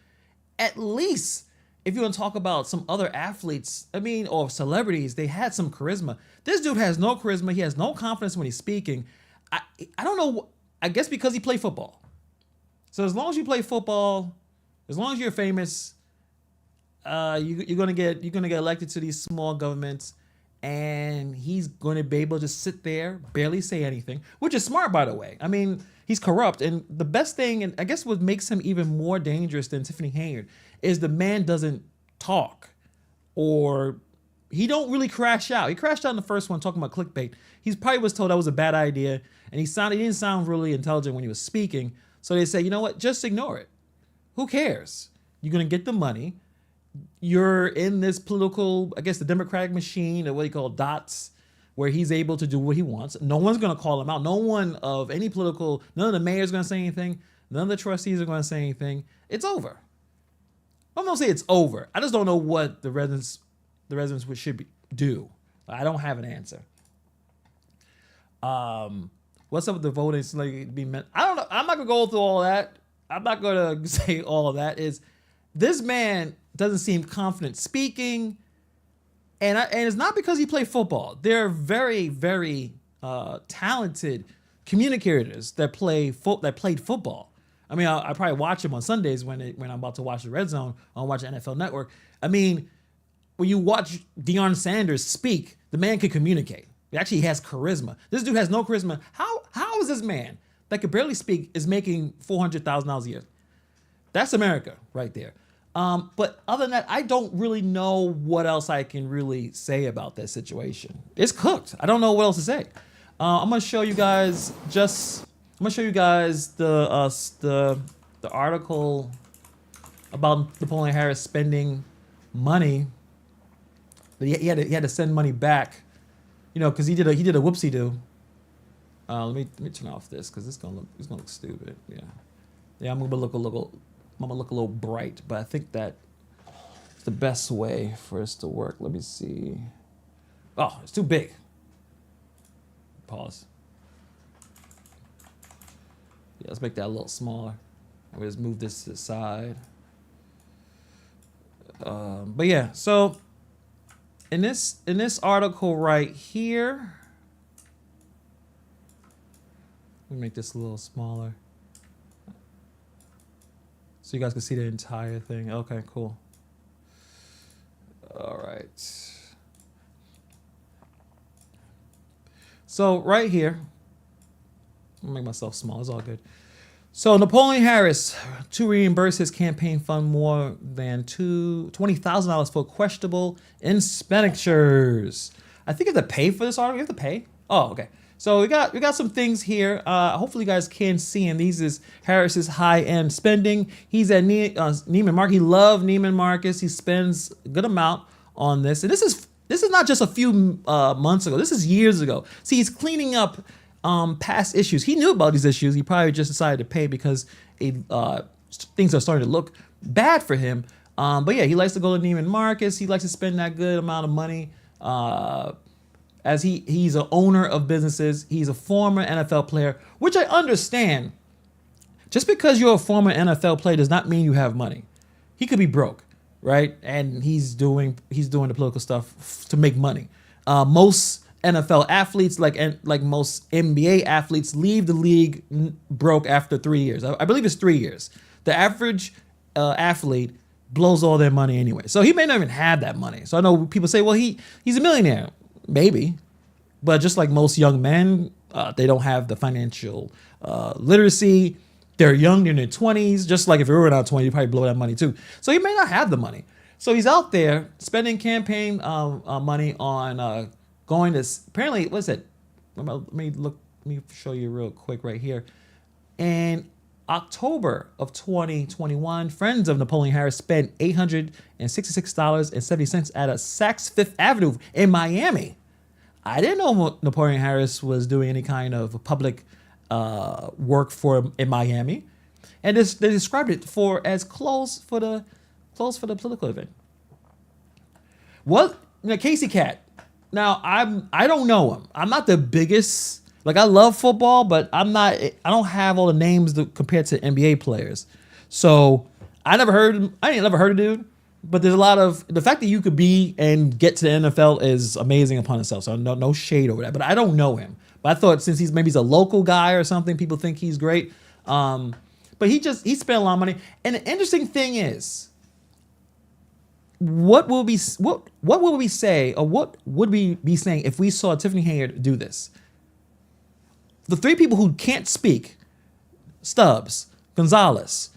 At least if you want to talk about some other athletes, or celebrities, they had some charisma. This dude has no charisma. He has no confidence when he's speaking. I don't know. I guess because he played football. So as long as you play football, as long as you're famous, you're gonna get elected to these small governments, and he's going to be able to just sit there, barely say anything, which is smart, by the way. He's corrupt, and the best thing, and I guess what makes him even more dangerous than Tiffany Hayard, is the man doesn't talk, or he don't really crash out. He crashed out in the first one talking about clickbait. He probably was told that was a bad idea, and he didn't sound really intelligent when he was speaking. So they say, you know what, just ignore it. Who cares? You're gonna get the money. You're in this political, I guess the Democratic machine, or what you call dots, where he's able to do what he wants. No one's going to call him out. No one of any political, none of the mayor's going to say anything. None of the trustees are going to say anything. It's over. I'm going to say it's over. I just don't know what the residents should do. I don't have an answer. What's up with the voting? I don't know. I'm not going to go through all that. I'm not going to say all of that. This man doesn't seem confident speaking. And it's not because he played football. They're very, very talented communicators that played football. I probably watch them on Sundays when I'm about to watch the Red Zone. I'll watch the NFL Network. When you watch Deion Sanders speak, the man can communicate. He has charisma. This dude has no charisma. How is this man that could barely speak is making $400,000 a year? That's America right there. But other than that, I don't really know what else I can really say about that situation. It's cooked. I don't know what else to say. I'm gonna show you guys the article about Napoleon Harris spending money. He had to send money back, because he did a whoopsie do. Let me turn off this because it's gonna look stupid. Yeah, I'm gonna look a little bright, but I think that it's the best way for us to work. Let me see. Oh, it's too big. Pause. Yeah, let's make that a little smaller. We'll just move this to the side. But yeah, so in this article right here, let me make this a little smaller so you guys can see the entire thing. Okay, cool. All right. So right here, I'll make myself small. It's all good. So Napoleon Harris to reimburse his campaign fund more than $20,000 for questionable expenditures. I think you have to pay for this article. You have to pay. Oh, okay. So we got some things here. Hopefully you guys can see, and these is Harris's high-end spending. He's at Neiman Marcus. He loved Neiman Marcus. He spends a good amount on this. And this is not just a few months ago. This is years ago. See, he's cleaning up past issues. He knew about these issues. He probably just decided to pay because things are starting to look bad for him. But yeah, he likes to go to Neiman Marcus. He likes to spend that good amount of money. As he's an owner of businesses. He's a former NFL player, which I understand. Just because you're a former NFL player does not mean you have money. He could be broke, right? And he's doing the political stuff to make money. Most NFL athletes, like most NBA athletes, leave the league broke after 3 years. I believe it's 3 years. The average athlete blows all their money anyway. So he may not even have that money. So I know people say, well, he's a millionaire. Maybe. But just like most young men, they don't have the financial literacy. They're young, they're in their 20s. Just like if you were around 20, you probably blow that money too. So he may not have the money. So he's out there spending campaign money on going to, apparently, what's it? Let me show you real quick right here. In October of 2021, friends of Napoleon Harris spent $866.70 at a Saks Fifth Avenue in Miami. I didn't know Napoleon Harris was doing any kind of public work in Miami, and they described it as close for the political event. Casey Cat. Now I don't know him. I'm not the biggest Like, I love football, but I don't have all the names compared to NBA players. So I ain't never heard of dude. But there's a lot of the fact that you could be and get to the NFL is amazing upon itself. So no shade over that. But I don't know him. But I thought since he's a local guy or something, people think he's great. But he spent a lot of money. And the interesting thing is, what will we say, or what would we be saying if we saw Tiffany Hayard do this? The three people who can't speak, Stubbs, Gonzalez,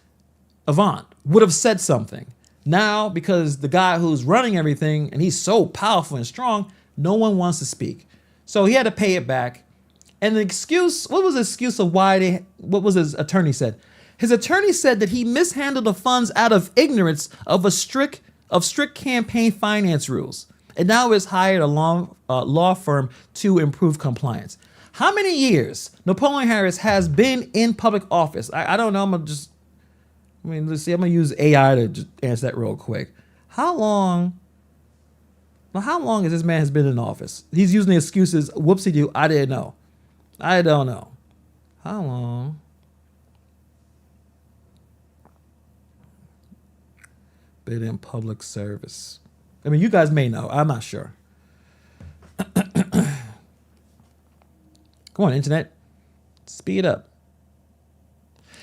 Avant, would have said something. Now, because the guy who's running everything, and he's so powerful and strong, no one wants to speak. So he had to pay it back. And the excuse, what was the excuse of what was his attorney said? His attorney said that he mishandled the funds out of ignorance of strict campaign finance rules. And now has hired a law firm to improve compliance. How many years Naploeon Harris has been in public office? I don't know. Let's see. I'm going to use AI to just answer that real quick. How long has this man has been in office? He's using the excuses, whoopsie-doo, I didn't know. I don't know. How long? Been in public service. I mean, you guys may know. I'm not sure. Come on, internet. Speed up.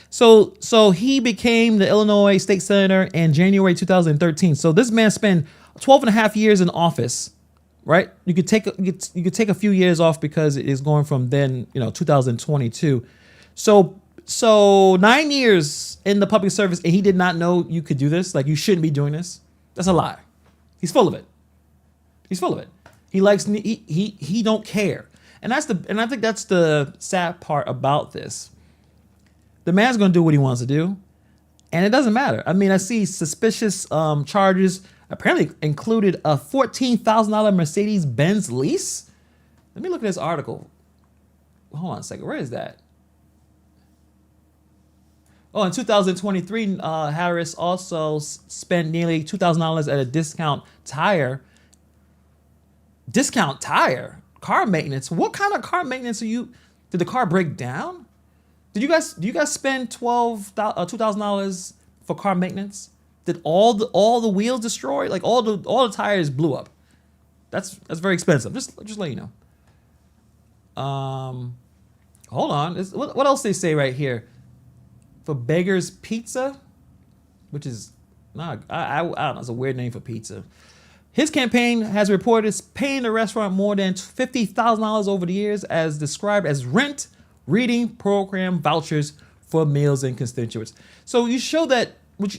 So he became the Illinois state senator in January 2013. So this man spent 12 and a half years in office, right? You could take a few years off because it is going from then, 2022. So 9 years in the public service, and he did not know you could do this. Like, you shouldn't be doing this. That's a lie. He's full of it. He don't care. And I think that's the sad part about this. The man's going to do what he wants to do, and it doesn't matter. I mean, I see suspicious charges apparently included a $14,000 Mercedes-Benz lease. Let me look at this article. Hold on a second. Where is that? Oh, in 2023, Harris also spent nearly $2,000 at a discount tire. Discount tire? Car maintenance? What kind of car maintenance did the car break down? Do you guys spend $2,000 for car maintenance? Did all the wheels destroy? Like all the tires blew up? That's very expensive. Just let you know. Hold on. What else they say right here? For Beggar's Pizza, which is I don't know. It's a weird name for pizza. His campaign has reported paying the restaurant more than $50,000 over the years, as described as rent, reading program vouchers for meals and constituents. So you show that what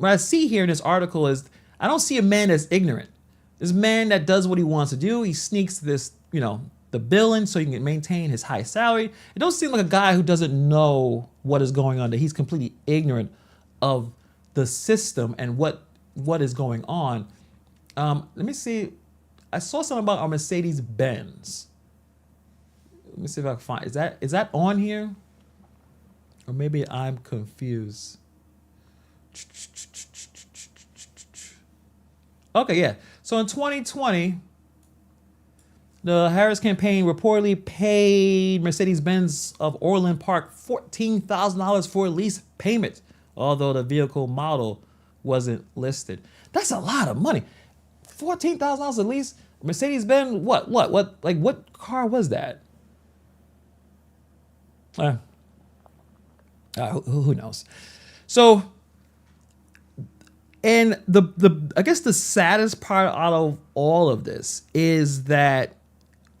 I see here in this article is I don't see a man that's ignorant. This man that does what he wants to do. He sneaks this, the billing so he can maintain his high salary. It don't seem like a guy who doesn't know what is going on, that he's completely ignorant of the system and what is going on. Let me see. I saw something about our Mercedes-Benz. Let me see if I can find. Is that on here? Or maybe I'm confused. Okay, yeah. So in 2020, the Harris campaign reportedly paid Mercedes-Benz of Orland Park $14,000 for a lease payment, although the vehicle model wasn't listed. That's a lot of money. $14,000 a lease. Mercedes-Benz, what? Like, what car was that? Who knows? So, and I guess the saddest part out of all of this is that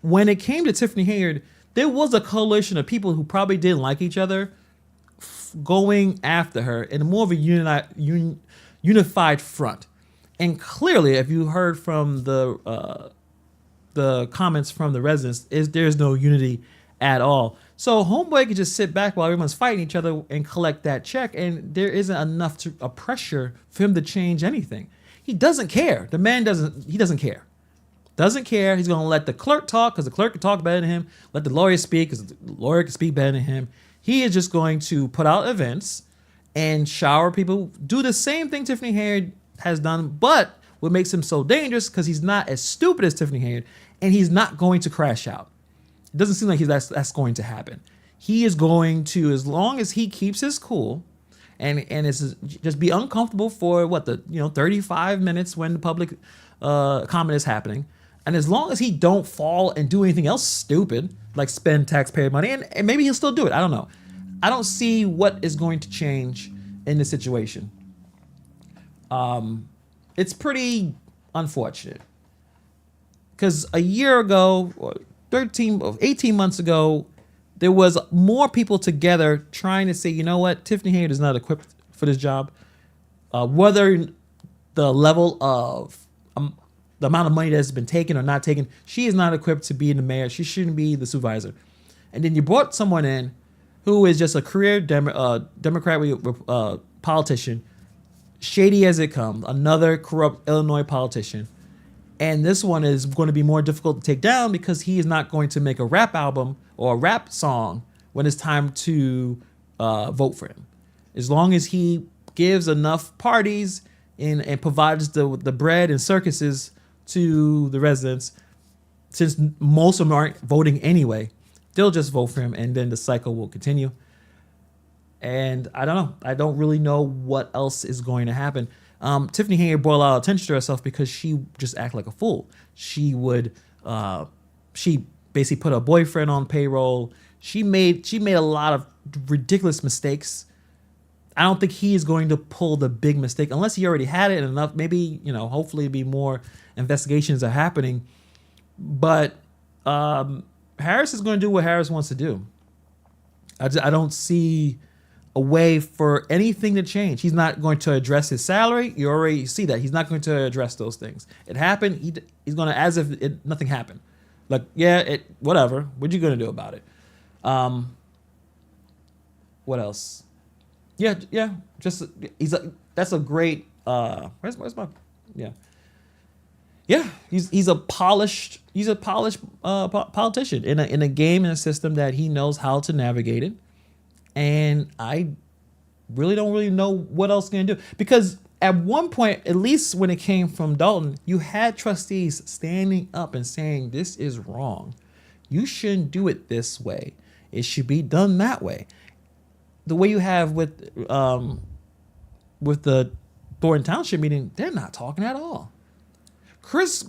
when it came to Tiffany Hayard, there was a coalition of people who probably didn't like each other going after her in more of a unified front. And clearly, if you heard from the comments from the residents, there's no unity at all. So homeboy could just sit back while everyone's fighting each other and collect that check, and there isn't enough pressure for him to change anything. He doesn't care. The man doesn't care. Doesn't care. He's going to let the clerk talk because the clerk can talk better than him. Let the lawyer speak because the lawyer can speak better than him. He is just going to put out events and shower people. Do the same thing Tiffany Hayard has done, but what makes him so dangerous because he's not as stupid as Tiffany Hayard, and he's not going to crash out. it doesn't seem like that's going to happen. He is going to, as long as he keeps his cool, and it's just be uncomfortable for 35 minutes when the public comment is happening, and as long as he don't fall and do anything else stupid like spend taxpayer money, and maybe he'll still do it. I don't know. I don't see what is going to change in this situation. It's pretty unfortunate because a year ago, or 18 months ago, there was more people together trying to say, you know what, Tiffany Haywood is not equipped for this job. Whether the level of the amount of money that's been taken or not taken, she is not equipped to be the mayor. She shouldn't be the supervisor. And then you brought someone in who is just a career Democrat politician, shady as it comes, another corrupt Illinois politician. And this one is going to be more difficult to take down because he is not going to make a rap album or a rap song when it's time to vote for him. As long as he gives enough parties and provides the bread and circuses to the residents, since most of them aren't voting anyway, they'll just vote for him and then the cycle will continue. And I don't know. I don't really know what else is going to happen. Tiffany Haywood brought a lot of attention to herself because she just acted like a fool. She basically put her boyfriend on payroll. She made a lot of ridiculous mistakes. I don't think he is going to pull the big mistake unless he already had it and enough. Maybe, hopefully be more investigations are happening. But Harris is going to do what Harris wants to do. I don't see a way for anything to change. He's not going to address his salary. You already see that. He's not going to address those things. It happened. He's going to, as if nothing happened. Like, whatever. What you going to do about it? What else? That's a great, where's my, he's a polished politician in a game and a system that he knows how to navigate it. And I don't know what else going to do, because at one point, at least when it came from Dalton, you had trustees standing up and saying, this is wrong. You shouldn't do it this way. It should be done that way. The way you have with the Thorton Township meeting, they're not talking at all. Chris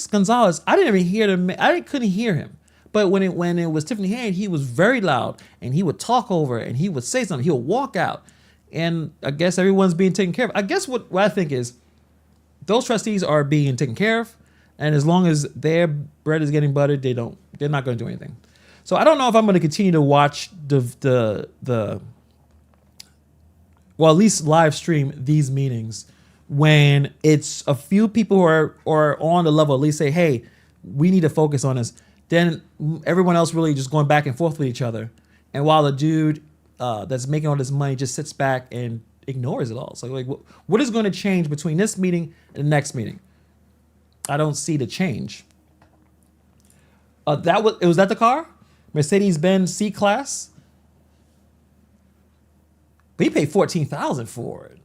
Gonzalez, I didn't even hear him. Couldn't hear him. But when it was Tiffany Haywood, he was very loud and he would talk over and he would say something. He would walk out, and I guess everyone's being taken care of. I guess what I think is those trustees are being taken care of, and as long as their bread is getting buttered, they're not going to do anything. So I don't know if I'm going to continue to watch at least live stream these meetings when it's a few people who are on the level, at least say, hey, we need to focus on this. Then everyone else really just going back and forth with each other. And while the dude that's making all this money just sits back and ignores it all. So like, what is going to change between this meeting and the next meeting? I don't see the change. Was that the car? Mercedes-Benz C-Class? But he paid $14,000 for it.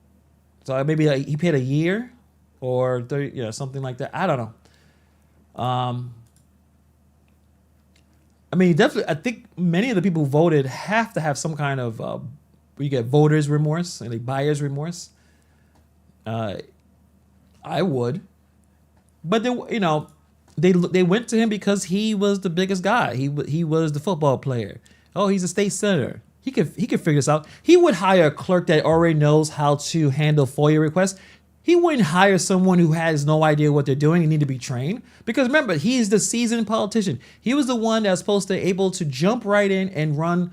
So maybe he paid a year or 30, something like that. I don't know. I mean, definitely, I think many of the people who voted have to have some kind of, you get voters' remorse and like buyer's remorse. I would. But they went to him because he was the biggest guy. He was the football player. Oh, he's a state senator. He could figure this out. He would hire a clerk that already knows how to handle FOIA requests. He wouldn't hire someone who has no idea what they're doing and need to be trained. Because remember, he's the seasoned politician. He was the one that's supposed to able to jump right in and run,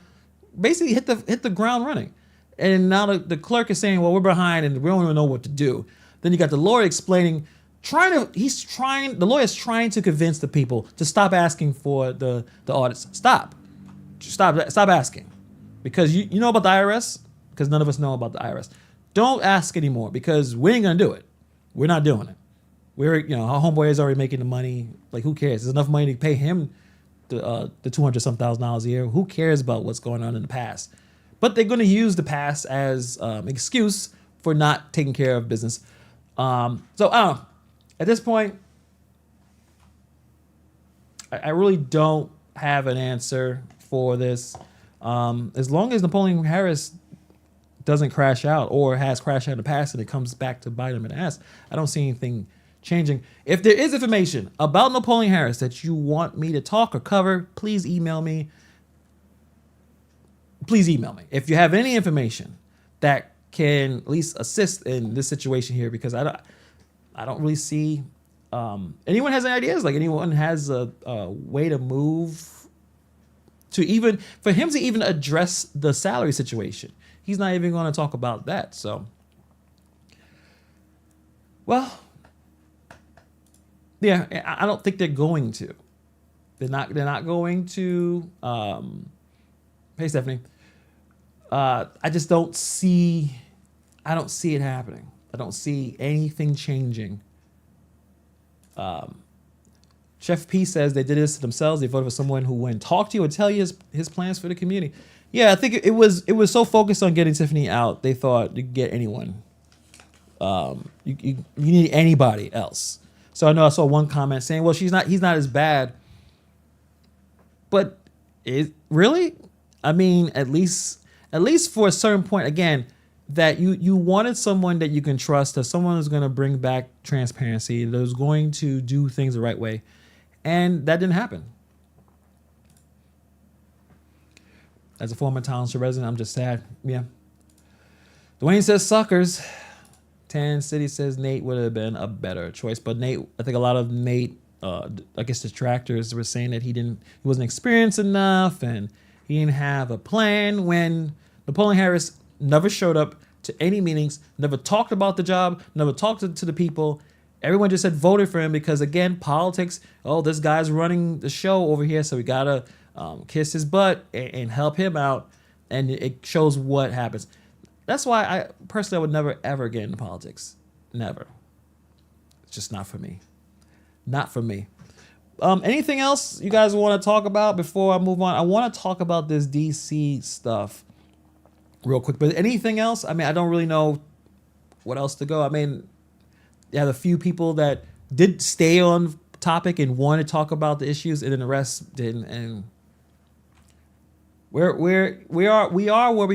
basically hit the ground running. And now the clerk is saying, well, we're behind and we don't even know what to do. Then you got the lawyer explaining, the lawyer's trying to convince the people to stop asking for the audits. Stop asking. Because you know about the IRS? Because none of us know about the IRS. Don't ask anymore because we ain't gonna do it. We're not doing it. Our homeboy is already making the money. Like, who cares? There's enough money to pay him the $200-some thousand a year. Who cares about what's going on in the past? But they're gonna use the past as excuse for not taking care of business. So I don't know. At this point, I really don't have an answer for this. As long as Napoleon Harris doesn't crash out or has crashed out in the past and it comes back to bite him in the ass, I don't see anything changing. If there is information about Napoleon Harris that you want me to talk or cover, please email me. Please email me if you have any information that can at least assist in this situation here, because I don't really see anyone has any ideas, like anyone has a way to move to even for him to even address the salary situation. He's not even going to talk about that. So, well, yeah, I don't think they're going to. They're not going to. Hey, Stephanie. I just don't see. I don't see it happening. I don't see anything changing. Chef P says they did this to themselves. They voted for someone who wouldn't talk to you and tell you his plans for the community. Yeah, I think it was so focused on getting Tiffany out, they thought you could get anyone. You need anybody else. So I know I saw one comment saying, "Well, he's not as bad." But really? I mean, at least for a certain point, again, that you wanted someone that you can trust, that someone who's going to bring back transparency, that was going to do things the right way, and that didn't happen. As a former Township resident, I'm just sad. Yeah. Dwayne says suckers. Tan City says Nate would have been a better choice, but Nate, I think a lot of Nate, I guess detractors were saying that he wasn't experienced enough and he didn't have a plan, when Napoleon Harris never showed up to any meetings, never talked about the job, never talked to the people. Everyone just said voted for him because, again, politics. Oh, this guy's running the show over here, so we gotta kiss his butt and help him out, and it shows what happens. That's why I personally would never ever get into politics. Never. It's just not for me. Not for me. Anything else you guys want to talk about before I move on? I want to talk about this DC stuff real quick. But anything else? I mean, I don't really know what else to go. I mean, you have a few people that did stay on topic and want to talk about the issues, and then the rest didn't. And we are where we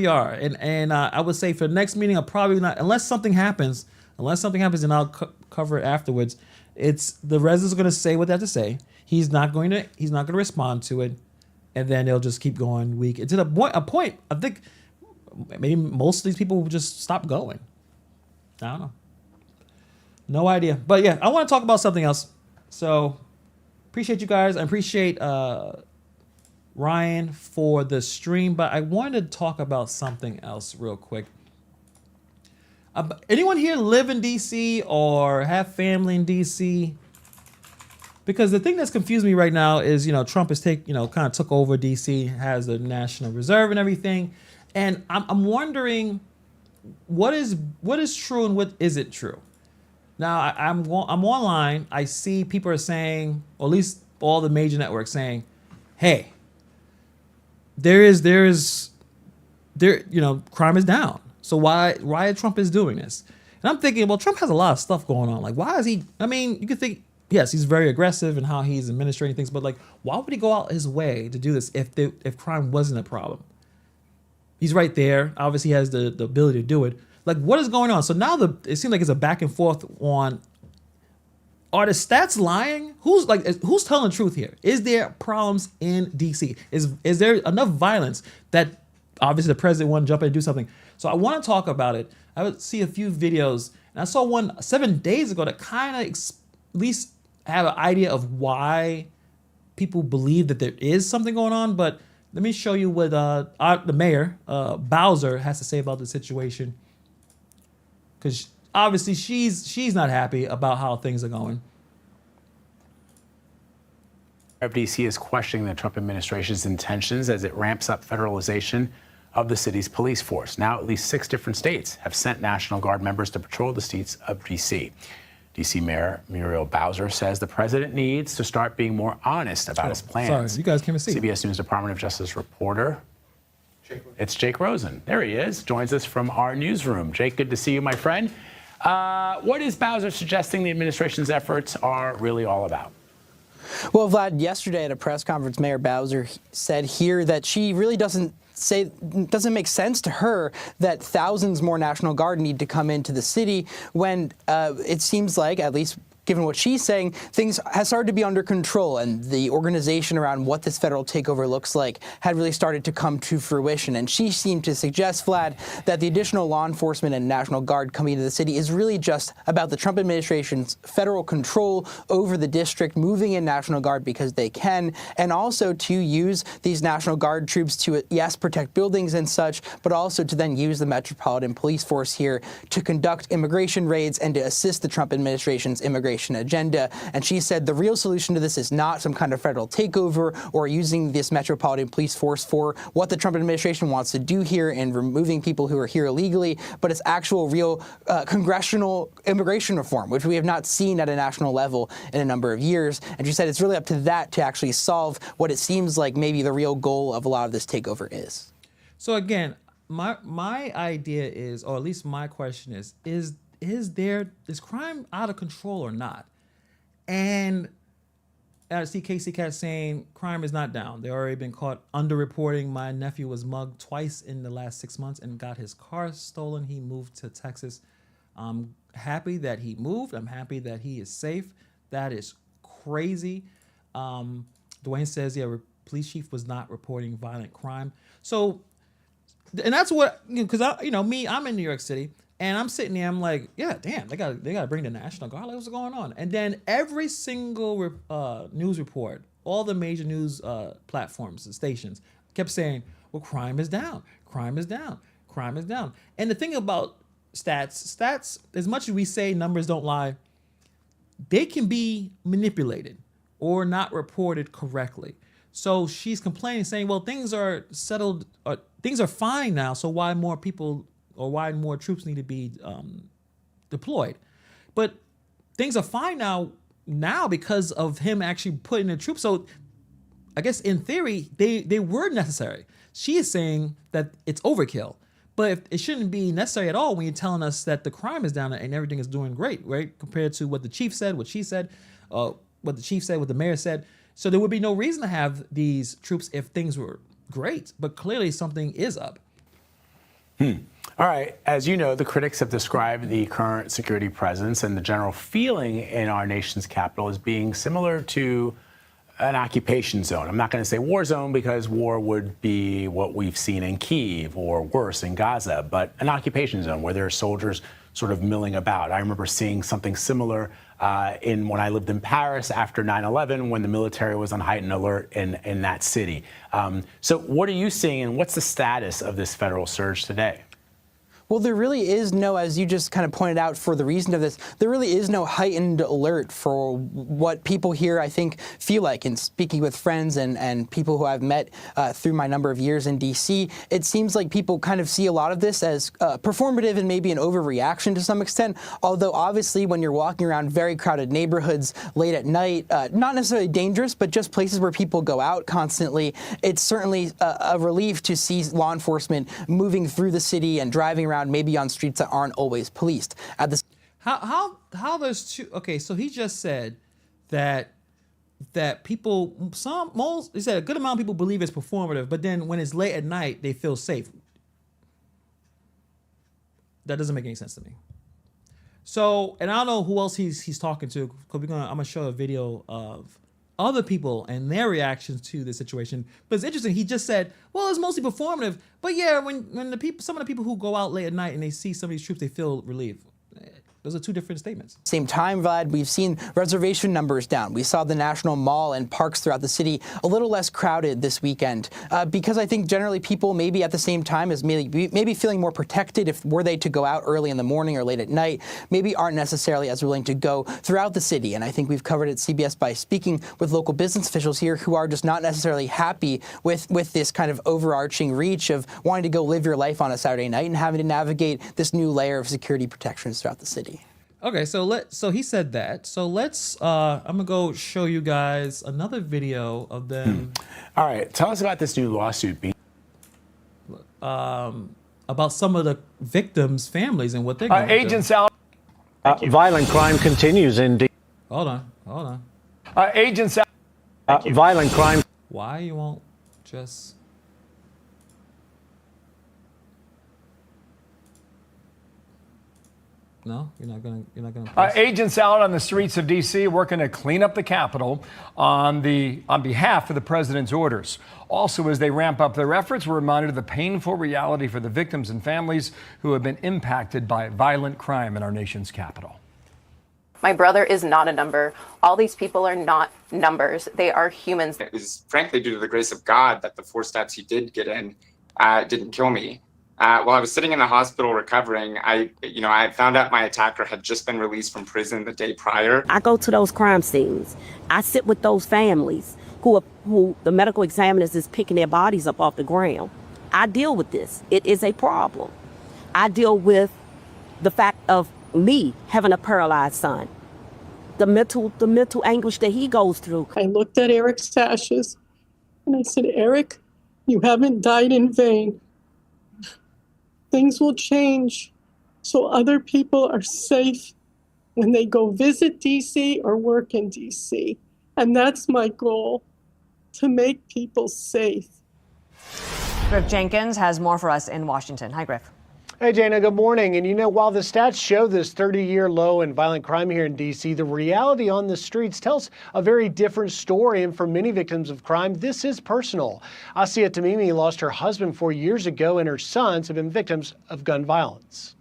are. And I would say for the next meeting, I'll probably not, unless something happens, and I'll cover it afterwards. It's the residents are going to say what they have to say. He's not going to respond to it, and then they'll just keep going week. It's at a point. I think maybe most of these people will just stop going. I don't know. No idea. But yeah, I want to talk about something else. So appreciate you guys. I appreciate Ryan for the stream, but I wanted to talk about something else real quick. Anyone here live in DC or have family in DC? Because the thing that's confused me right now is, Trump has kind of took over DC, has the National Reserve and everything. And I'm wondering what is true and what isn't true. Now I'm online. I see people are saying, or at least all the major networks saying, hey, crime is down. So why Trump is doing this? And I'm thinking, well, Trump has a lot of stuff going on. Like, why is he? I mean, you could think, yes, he's very aggressive in how he's administrating things, but like, why would he go out his way to do this if crime wasn't a problem? He's right there. Obviously, he has the ability to do it. Like, what is going on? So now it seems like it's a back and forth on, are the stats lying? Who's telling the truth here? Is there problems in DC? Is there enough violence that obviously the president wanted to jump in and do something? So I want to talk about it. I would see a few videos, and I saw one 7 days ago that kind of at least have an idea of why people believe that there is something going on. But let me show you what the mayor, Bowser, has to say about the situation. Because obviously she's not happy about how things are going. DC is questioning the Trump administration's intentions as it ramps up federalization of the city's police force. Now, at least 6 different states have sent National Guard members to patrol the streets of DC. DC Mayor Muriel Bowser says the president needs to start being more honest about his plans. Sorry, you guys can't see. CBS News Department of Justice reporter. It's Jake Rosen. There he is. Joins us from our newsroom. Jake, good to see you, my friend. What is Bowser suggesting the administration's efforts are really all about? Well, Vlad, yesterday at a press conference, Mayor Bowser said here that she really doesn't make sense to her that thousands more National Guard need to come into the city when it seems like, at least given what she's saying, things have started to be under control, and the organization around what this federal takeover looks like had really started to come to fruition. And she seemed to suggest, Vlad, that the additional law enforcement and National Guard coming into the city is really just about the Trump administration's federal control over the district, moving in National Guard because they can, and also to use these National Guard troops to, yes, protect buildings and such, but also to then use the Metropolitan Police Force here to conduct immigration raids and to assist the Trump administration's immigration agenda. And she said the real solution to this is not some kind of federal takeover or using this Metropolitan Police Force for what the Trump administration wants to do here in removing people who are here illegally, but it's actual real congressional immigration reform, which we have not seen at a national level in a number of years. And she said it's really up to that to actually solve what it seems like maybe the real goal of a lot of this takeover is. So again, my idea is, or at least my question is crime out of control or not? And I see Casey Cat saying crime is not down. They've already been caught underreporting. My nephew was mugged twice in the last 6 months and got his car stolen. He moved to Texas. I'm happy that he moved. I'm happy that he is safe. That is crazy. Dwayne says, yeah, police chief was not reporting violent crime. So, and that's what, because I'm in New York City. And I'm sitting there, I'm like, yeah, damn, they got to bring the National Guard. Like, what's going on? And then every single news report, all the major news platforms and stations kept saying, well, crime is down, crime is down, crime is down. And the thing about stats, as much as we say numbers don't lie, they can be manipulated or not reported correctly. So she's complaining, saying, well, things are settled, things are fine now, so why more people or why more troops need to be deployed? But things are fine now because of him actually putting the troops. So I guess in theory, they were necessary. She is saying that it's overkill, but it shouldn't be necessary at all when you're telling us that the crime is down and everything is doing great, right? Compared to what the chief said, what she said, what the chief said, what the mayor said. So there would be no reason to have these troops if things were great, but clearly something is up. All right. As you know, the critics have described the current security presence and the general feeling in our nation's capital as being similar to an occupation zone. I'm not going to say war zone because war would be what we've seen in Kyiv or worse in Gaza, but an occupation zone where there are soldiers sort of milling about. I remember seeing something similar when I lived in Paris after 9/11, when the military was on heightened alert in that city. So what are you seeing, and what's the status of this federal surge today? Well, there really is no, as you just kind of pointed out, for the reason of this, there really is no heightened alert for what people here, I think, feel like. And speaking with friends and people who I've met through my number of years in D.C., it seems like people kind of see a lot of this as performative and maybe an overreaction to some extent. Although, obviously, when you're walking around very crowded neighborhoods late at night, not necessarily dangerous, but just places where people go out constantly, it's certainly a relief to see law enforcement moving through the city and driving around maybe on streets that aren't always policed. At the How there's two? Okay, so he just said that people, he said a good amount of people believe it's performative, but then when it's late at night, they feel safe. That doesn't make any sense to me. So, and I don't know who else he's talking to, because I'm gonna show a video of other people and their reactions to the situation. But it's interesting, he just said, well, it's mostly performative, but yeah, when some of the people who go out late at night and they see some of these troops, they feel relieved. Those are two different statements. Same time, Vlad, we've seen reservation numbers down. We saw the National Mall and parks throughout the city a little less crowded this weekend because I think generally people maybe at the same time as maybe feeling more protected if were they to go out early in the morning or late at night, maybe aren't necessarily as willing to go throughout the city. And I think we've covered at CBS by speaking with local business officials here who are just not necessarily happy with this kind of overarching reach of wanting to go live your life on a Saturday night and having to navigate this new layer of security protections throughout the city. Okay, so he said that. So let's I'm gonna go show you guys another video of them. All right, tell us about this new lawsuit being about some of the victims' families and what they're going Agents through. out. Violent crime continues in D. Hold on. Agents out. Violent crime. Why you won't just... No, you're not gonna. Press? Agents out on the streets of D.C. working to clean up the Capitol on behalf of the president's orders. Also, as they ramp up their efforts, we're reminded of the painful reality for the victims and families who have been impacted by violent crime in our nation's capital. My brother is not a number. All these people are not numbers. They are humans. It was frankly due to the grace of God that the 4 steps he did get in didn't kill me. While I was sitting in the hospital recovering, I found out my attacker had just been released from prison the day prior. I go to those crime scenes. I sit with those families who the medical examiners is picking their bodies up off the ground. I deal with this. It is a problem. I deal with the fact of me having a paralyzed son, the mental anguish that he goes through. I looked at Eric's ashes and I said, Eric, you haven't died in vain. Things will change so other people are safe when they go visit DC or work in DC. And that's my goal, to make people safe. Griff Jenkins has more for us in Washington. Hi, Griff. Hey, Jana, good morning. And while the stats show this 30-year low in violent crime here in D.C., the reality on the streets tells a very different story. And for many victims of crime, this is personal. Asia Tamimi lost her husband 4 years ago, and her sons have been victims of gun violence.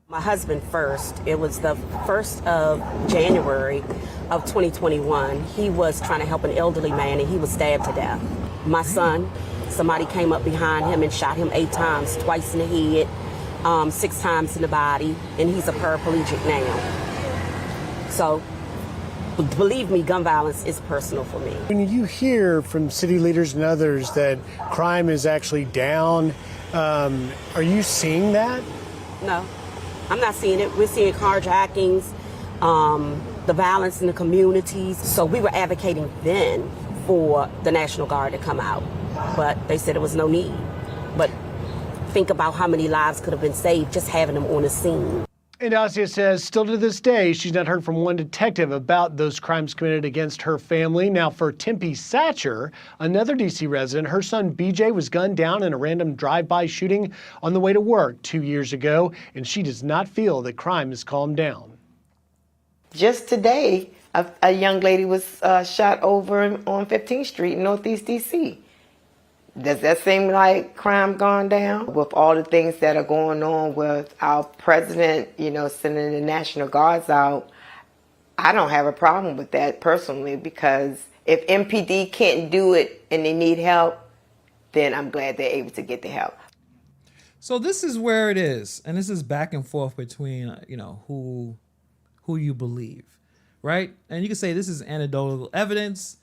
My husband first. It was the 1st of January of 2021. He was trying to help an elderly man, and he was stabbed to death. My son, somebody came up behind him and shot him 8 times, twice in the head, 6 times in the body, and he's a paraplegic now. So, believe me, gun violence is personal for me. When you hear from city leaders and others that crime is actually down, are you seeing that? No, I'm not seeing it. We're seeing carjackings, the violence in the communities. So we were advocating then for the National Guard to come out, but they said there was no need. But think about how many lives could have been saved just having them on the scene. And Asia says still to this day, she's not heard from one detective about those crimes committed against her family. Now for Tempe Satcher, another D.C. resident, her son BJ was gunned down in a random drive-by shooting on the way to work 2 years ago, and she does not feel that crime has calmed down. Just today, a young lady was shot over on 15th Street in Northeast D.C. Does that seem like crime gone down? With all the things that are going on with our president, sending the National Guards out, I don't have a problem with that personally, because if MPD can't do it and they need help, then I'm glad they're able to get the help. So this is where it is, and this is back and forth between who you believe, right? And you can say this is anecdotal evidence.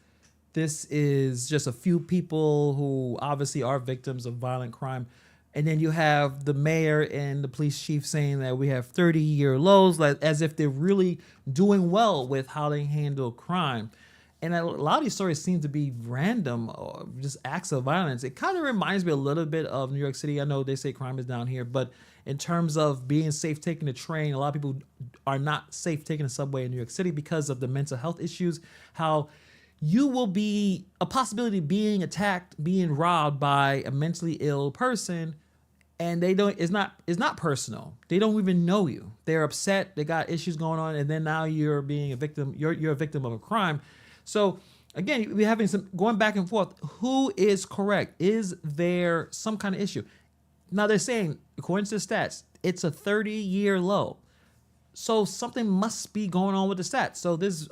This is just a few people who obviously are victims of violent crime. And then you have the mayor and the police chief saying that we have 30-year lows, like as if they're really doing well with how they handle crime. And a lot of these stories seem to be random or just acts of violence. It kind of reminds me a little bit of New York City. I know they say crime is down here, but in terms of being safe taking the train, a lot of people are not safe taking the subway in New York City because of the mental health issues, how you will be a possibility of being attacked, being robbed by a mentally ill person, and it's not personal. They don't even know you. They're upset, they got issues going on, and then now you're being a victim, you're a victim of a crime. So again, we're having some going back and forth. Who is correct? Is there some kind of issue? Now they're saying, according to the stats, it's a 30-year low. So something must be going on with the stats. So this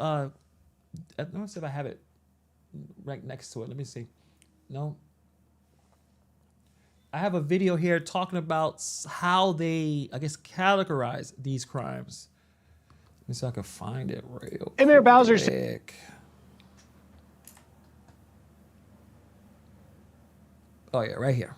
let me see if I have it right next to it. Let me see. No. I have a video here talking about how they, I guess, categorize these crimes. Let me see if I can find it real quick. Mayor Bowser. Oh yeah, right here.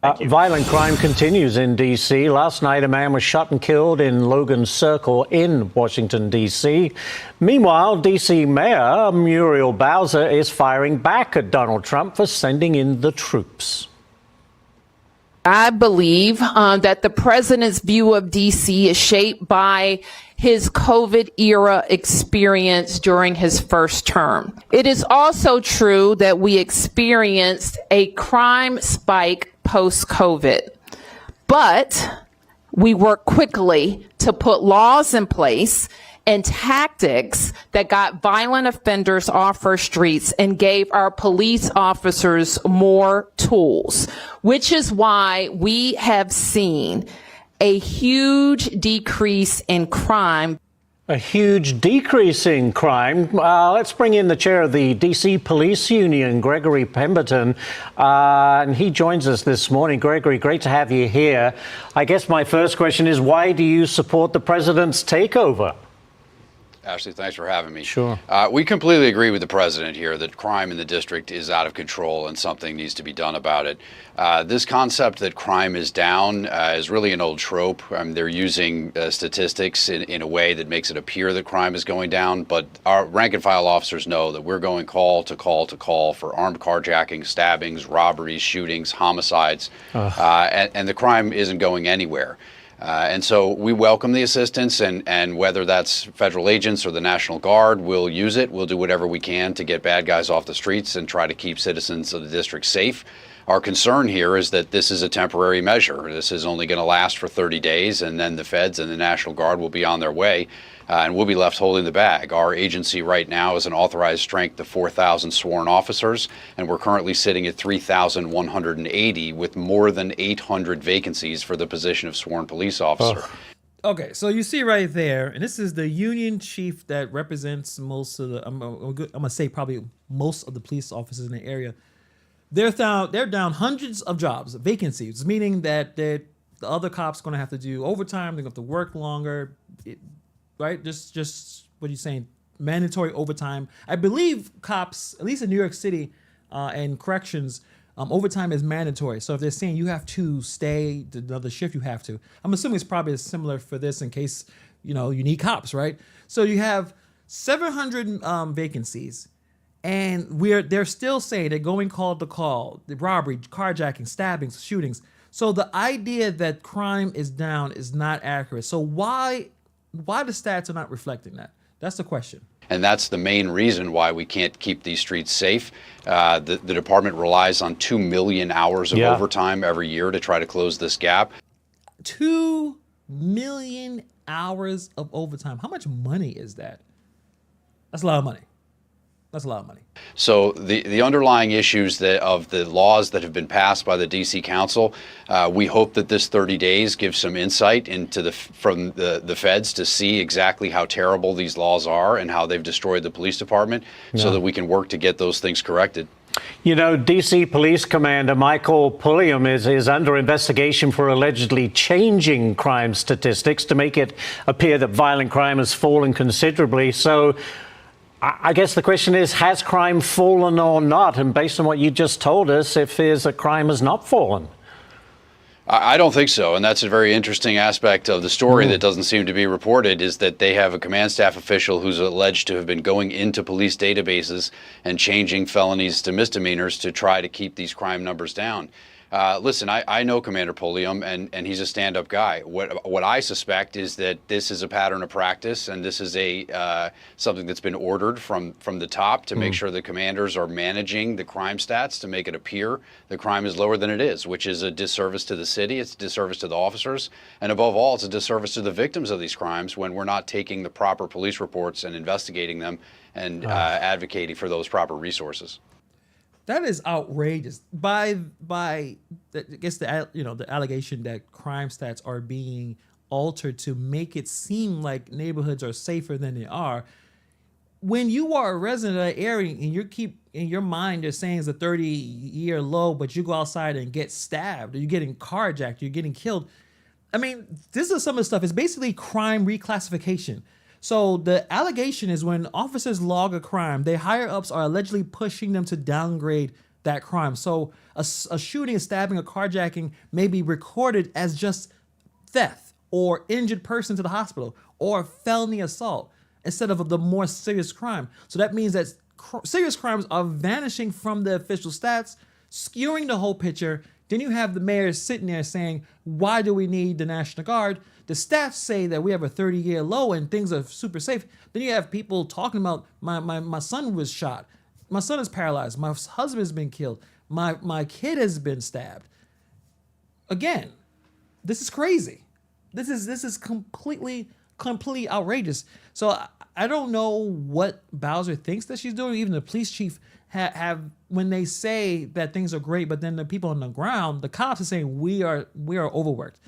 Violent crime continues in D.C. Last night, a man was shot and killed in Logan Circle in Washington, D.C. Meanwhile, D.C. Mayor Muriel Bowser is firing back at Donald Trump for sending in the troops. I believe that the president's view of DC is shaped by his COVID era experience during his first term. It is also true that we experienced a crime spike post-COVID, but we worked quickly to put laws in place and tactics that got violent offenders off our streets and gave our police officers more tools, which is why we have seen a huge decrease in crime. A huge decrease in crime. Let's bring in the chair of the DC Police Union, Gregory Pemberton, and he joins us this morning. Gregory, great to have you here. I guess my first question is, why do you support the president's takeover? Ashley, thanks for having me. Sure. We completely agree with the president here that crime in the district is out of control and something needs to be done about it. This concept that crime is down is really an old trope. They're using statistics in a way that makes it appear that crime is going down, but our rank and file officers know that we're going call to call to call for armed carjacking, stabbings, robberies, shootings, homicides, and the crime isn't going anywhere. And so we welcome the assistance, and whether that's federal agents or the National Guard, we'll use it. We'll do whatever we can to get bad guys off the streets and try to keep citizens of the district safe. Our concern here is that this is a temporary measure. This is only going to last for 30 days, and then the feds and the National Guard will be on their way, and we'll be left holding the bag. Our agency right now is an authorized strength of 4,000 sworn officers, and we're currently sitting at 3,180 with more than 800 vacancies for the position of sworn police officer. Okay, so you see right there, and this is the union chief that represents most of the, I'm gonna say probably most of the police officers in the area. They're down hundreds of jobs, vacancies, meaning that the other cops going to have to do overtime. They're going to have to work longer, right? Just what are you saying? Mandatory overtime. I believe cops, at least in New York City and corrections, overtime is mandatory. So if they're saying you have to stay another shift, you have to. I'm assuming it's probably similar for this in case, you need cops, right? So you have 700 vacancies. And they're still saying they're going call to call, the robbery, carjacking, stabbings, shootings. So the idea that crime is down is not accurate. So why the stats are not reflecting that? That's the question. And that's the main reason why we can't keep these streets safe. The department relies on 2 million hours of overtime every year to try to close this gap. 2 million hours of overtime. How much money is that? That's a lot of money. That's a lot of money. So the underlying issues of the laws that have been passed by the DC Council, we hope that this 30 days gives some insight into from the feds to see exactly how terrible these laws are and how they've destroyed the police department, so that we can work to get those things corrected. DC Police Commander Michael Pulliam is under investigation for allegedly changing crime statistics to make it appear that violent crime has fallen considerably. So I guess the question is, has crime fallen or not? And based on what you just told us, if there's a crime has not fallen. I don't think so. And that's a very interesting aspect of the story that doesn't seem to be reported, is that they have a command staff official who's alleged to have been going into police databases and changing felonies to misdemeanors to try to keep these crime numbers down. Listen, I know Commander Pulliam, and he's a stand-up guy. What I suspect is that this is a pattern of practice, and this is something that's been ordered from the top to make sure the commanders are managing the crime stats to make it appear the crime is lower than it is, which is a disservice to the city, it's a disservice to the officers, and above all, it's a disservice to the victims of these crimes when we're not taking the proper police reports and investigating them and advocating for those proper resources. That is outrageous. By I guess the allegation that crime stats are being altered to make it seem like neighborhoods are safer than they are. When you are a resident of that area and you keep in your mind you're saying it's a 30-year low, but you go outside and get stabbed, or you're getting carjacked, you're getting killed. I mean, this is some of the stuff. It's basically crime reclassification. So the allegation is when officers log a crime, their higher ups are allegedly pushing them to downgrade that crime. So a shooting, a stabbing, a carjacking may be recorded as just theft or injured person to the hospital or felony assault instead of the more serious crime. So that means that serious crimes are vanishing from the official stats, skewing the whole picture, Then you have the mayor sitting there saying, why do we need the National Guard? The staff say that we have a 30-year low and things are super safe. Then you have people talking about my son was shot. My son is paralyzed. My husband's been killed. My kid has been stabbed. Again, this is crazy. This is completely outrageous. So I don't know what Bowser thinks that she's doing. Even the police chief have when they say that things are great, but then the people on the ground, the cops are saying we are overworked.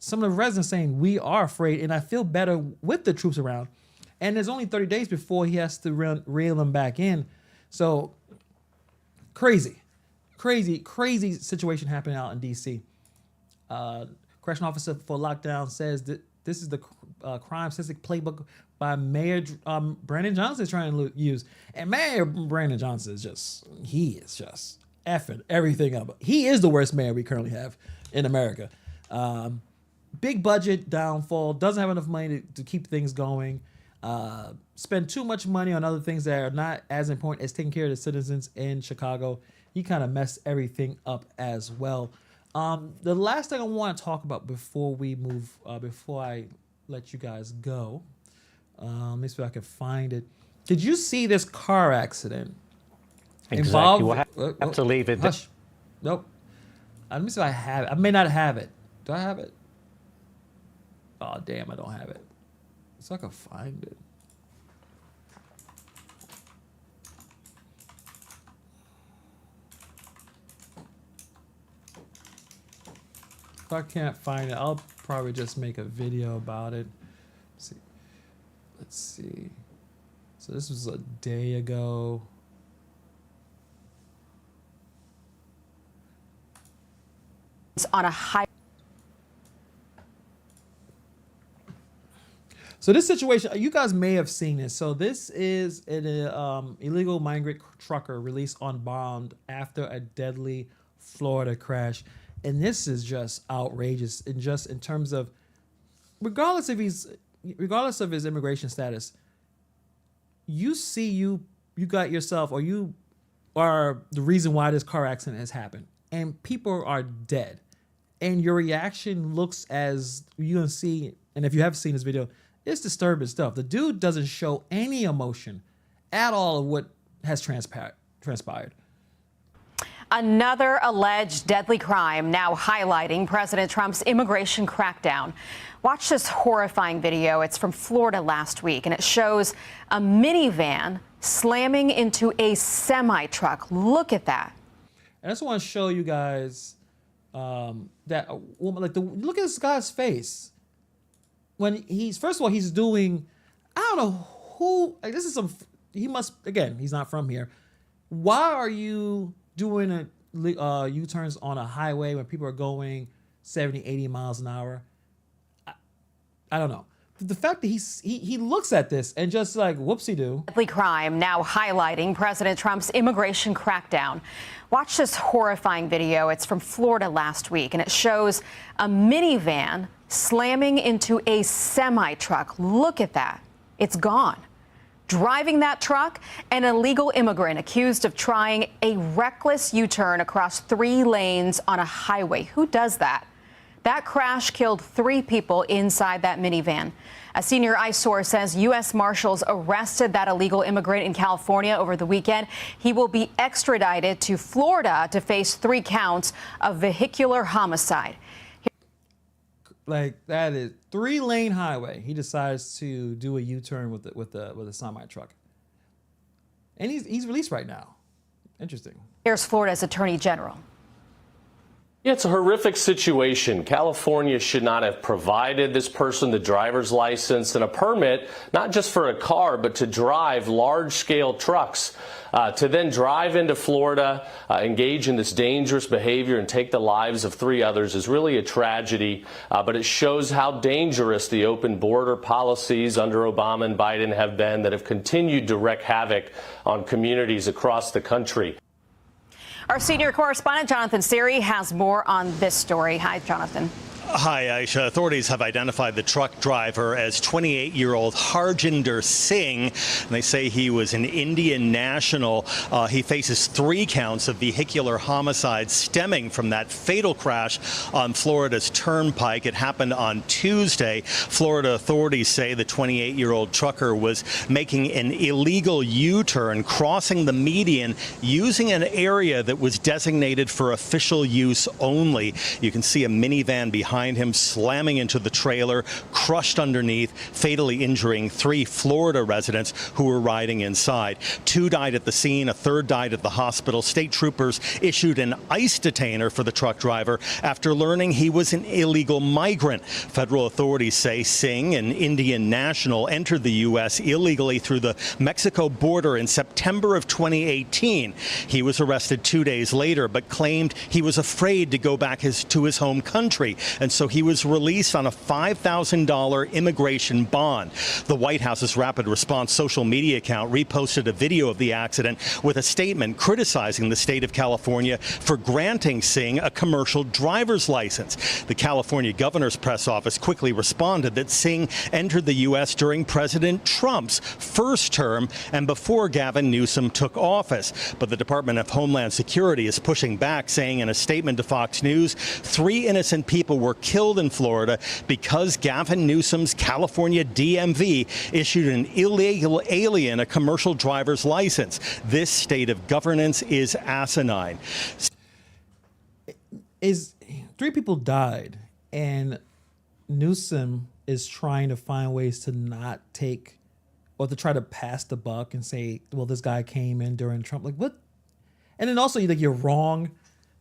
Some of the residents saying we are afraid, and I feel better with the troops around. And there's only 30 days before he has to reel them back in. So crazy situation happening out in D.C. Correctional officer for lockdown says that this is the crime statistic playbook by Mayor Brandon Johnson is trying to use. And Mayor Brandon Johnson is just effing everything up. He is the worst mayor we currently have in America. Big budget downfall, doesn't have enough money to keep things going. Spend too much money on other things that are not as important as taking care of the citizens in Chicago. He kind of messed everything up as well. The last thing I want to talk about before we move, before I let you guys go, let me see if I can find it. Did you see this car accident? Exactly. We'll have to leave it. Hush. Nope. Let me see if I have it. I may not have it. Do I have it? Oh, damn, I don't have it. So I can find it. If I can't find it, I'll probably just make a video about it. Let's see. So this was a day ago. It's on a high. So this situation, you guys may have seen this. So this is an illegal migrant trucker released on bond after a deadly Florida crash. And this is just outrageous in terms of, regardless of his immigration status, you got yourself, or you are the reason why this car accident has happened. And people are dead. And your reaction looks as you're gonna see, and if you have seen this video, it's disturbing stuff. The dude doesn't show any emotion at all of what has transpired. Another alleged deadly crime now highlighting President Trump's immigration crackdown. Watch this horrifying video. It's from Florida last week, and it shows a minivan slamming into a semi-truck. Look at that. And I just want to show you guys that a woman, look at this guy's face. When first of all, he's doing, I don't know who, this is he's not from here. Why are you doing U-turns on a highway when people are going 70, 80 miles an hour? I don't know. The fact that he looks at this and just like, whoopsie-doo. Deadly crime now highlighting President Trump's immigration crackdown. Watch this horrifying video. It's from Florida last week, and it shows a minivan slamming into a semi-truck. Look at that. It's gone. Driving that truck, an illegal immigrant accused of trying a reckless U-turn across 3 lanes on a highway. Who does that? That crash killed 3 people inside that minivan. A senior ICE source says U.S. Marshals arrested that illegal immigrant in California over the weekend. He will be extradited to Florida to face 3 counts of vehicular homicide. Like, that is 3-lane highway. He decides to do a U-turn with a semi-truck. And he's released right now. Interesting. Here's Florida's Attorney General. It's a horrific situation. California should not have provided this person the driver's license and a permit, not just for a car, but to drive large-scale trucks. To then drive into Florida, engage in this dangerous behavior and take the lives of 3 others is really a tragedy, but it shows how dangerous the open border policies under Obama and Biden have been that have continued to wreak havoc on communities across the country. Our senior correspondent, Jonathan Siri, has more on this story. Hi, Jonathan. Hi, Aisha. Authorities have identified the truck driver as 28-year-old Harjinder Singh. And they say he was an Indian national. He faces 3 counts of vehicular homicide stemming from that fatal crash on Florida's Turnpike. It happened on Tuesday. Florida authorities say the 28-year-old trucker was making an illegal U-turn, crossing the median using an area that was designated for official use only. You can see a minivan behind him slamming into the trailer, crushed underneath, fatally injuring 3 Florida residents who were riding inside. 2 died at the scene, a 3rd died at the hospital. State troopers issued an ICE detainer for the truck driver after learning he was an illegal migrant. Federal authorities say Singh, an Indian national, entered the U.S. illegally through the Mexico border in September of 2018. He was arrested 2 days later, but claimed he was afraid to go back to his home country, and so he was released on a $5,000 immigration bond. The White House's Rapid Response social media account reposted a video of the accident with a statement criticizing the state of California for granting Singh a commercial driver's license. The California governor's press office quickly responded that Singh entered the U.S. during President Trump's first term and before Gavin Newsom took office. But the Department of Homeland Security is pushing back, saying in a statement to Fox News, 3 innocent people were killed in Florida because Gavin Newsom's California DMV issued an illegal alien a commercial driver's license. This state of governance is asinine. 3 people died, and Newsom is trying to find ways to not take, or to try to pass the buck and say, well, this guy came in during Trump. Like, what? And then also, you're wrong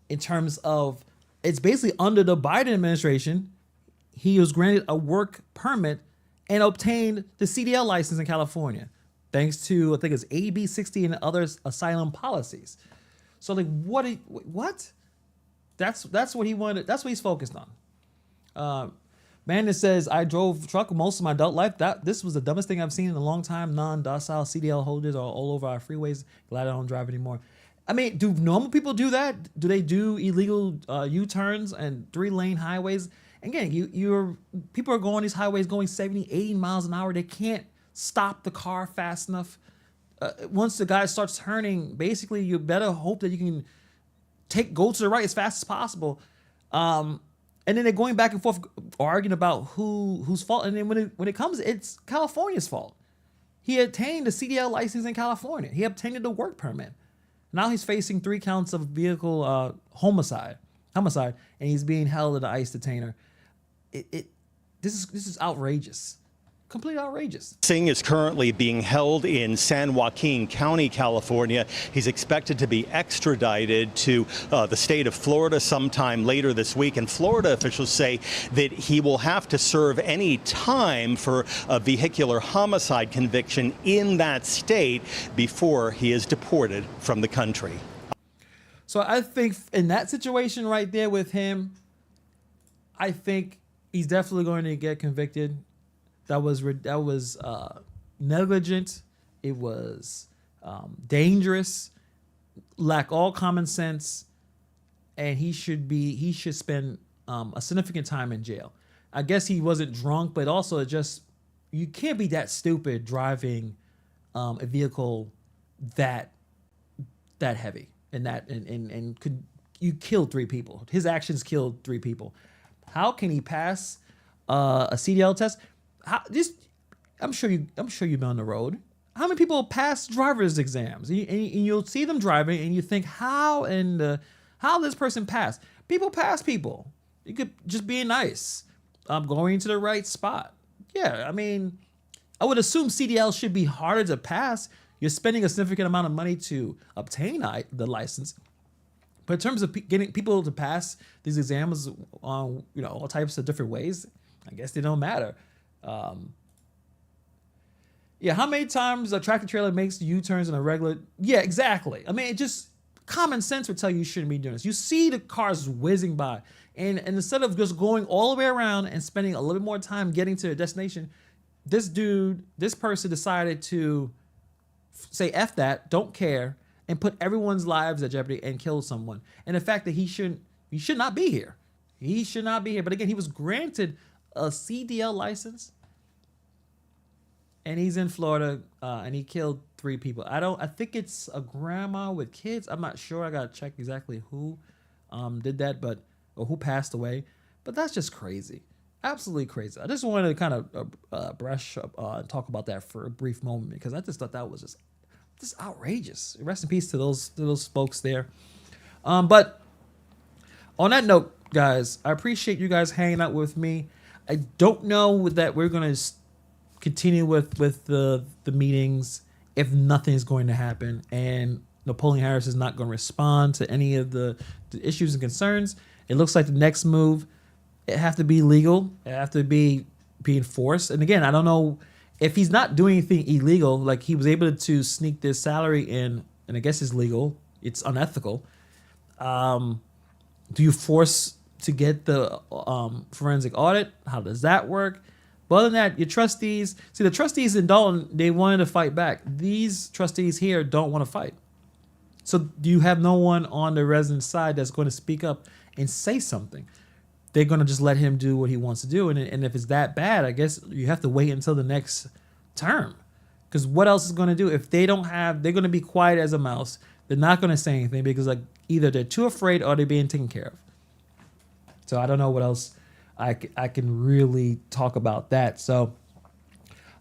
in terms of, it's basically under the Biden administration, he was granted a work permit and obtained the CDL license in California, thanks to, I think it's AB 60 and other asylum policies. So like, what? That's what he wanted. That's what he's focused on. Man that says, I drove truck most of my adult life. This was the dumbest thing I've seen in a long time. Non-docile CDL holders are all over our freeways. Glad I don't drive anymore. I mean, do normal people do that? Do they do illegal U-turns and 3-lane highways? Again, people are going these highways going 70, 80 miles an hour. They can't stop the car fast enough. Once the guy starts turning, basically you better hope that you can go to the right as fast as possible. And then they're going back and forth arguing about whose fault. And then when it comes, it's California's fault. He obtained a CDL license in California. He obtained the work permit. Now he's facing 3 counts of vehicle homicide, and he's being held at an ICE detainer. This is outrageous. Completely outrageous. Singh is currently being held in San Joaquin County, California. He's expected to be extradited to the state of Florida sometime later this week. And Florida officials say that he will have to serve any time for a vehicular homicide conviction in that state before he is deported from the country. So I think in that situation right there with him, I think he's definitely going to get convicted. That was negligent. It was dangerous, lack all common sense, and he should spend a significant time in jail. I guess he wasn't drunk, but also you can't be that stupid driving a vehicle that heavy and you killed 3 people. His actions killed 3 people. How can he pass a CDL test? I'm sure you've been on the road. How many people pass driver's exams? And you'll see them driving, and you think, how this person pass? People pass people. You could just be nice. Going to the right spot. Yeah, I mean, I would assume CDL should be harder to pass. You're spending a significant amount of money to obtain the license. But in terms of getting people to pass these exams on all types of different ways, I guess they don't matter. Yeah, how many times a tractor trailer makes U-turns in a regular? Yeah, exactly. I mean, just common sense would tell you shouldn't be doing this. You see the cars whizzing by, and instead of just going all the way around and spending a little bit more time getting to a destination, this person decided to say F that, don't care, and put everyone's lives at jeopardy and kill someone. And the fact that he should not be here. He should not be here. But again, he was granted a CDL license, and he's in Florida, and he killed 3 people. I think it's a grandma with kids. I'm not sure. I gotta check exactly who did that, or who passed away. But that's just crazy. Absolutely crazy. I just wanted to kind of brush up and talk about that for a brief moment, because I just thought that was just outrageous. Rest in peace to those folks there. But on that note, guys, I appreciate you guys hanging out with me. I don't know that we're gonna continue with the meetings if nothing is going to happen, and Naploeon Harris is not going to respond to any of the issues and concerns. It looks like the next move, it have to be legal. It have to be enforced. And again, I don't know if he's not doing anything illegal. Like, he was able to sneak this salary in, and I guess it's legal. It's unethical. Do you force to get the forensic audit? How does that work? But other than that, your trustees, see, the trustees in Dalton, they wanted to fight back. These trustees here don't want to fight. So do you have no one on the resident side that's going to speak up and say something? They're going to just let him do what he wants to do. And if it's that bad, I guess you have to wait until the next term. Because what else is going to do? If they don't have, they're going to be quiet as a mouse. They're not going to say anything because, like, either they're too afraid or they're being taken care of. So I don't know what else I can really talk about that. So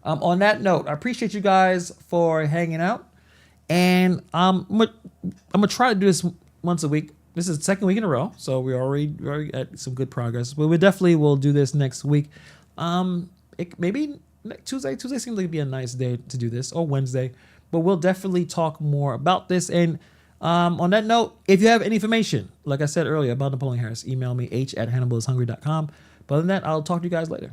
on that note, I appreciate you guys for hanging out. And I'm gonna try to do this once a week. This is the second week in a row, so we're already at some good progress. But we definitely will do this next week. Maybe Tuesday. Tuesday seems like it'd be a nice day to do this, or Wednesday. But we'll definitely talk more about this. And on that note, if you have any information, like I said earlier, about Naploeon Harris, email me h@hannibalishungry.com. But other than that, I'll talk to you guys later.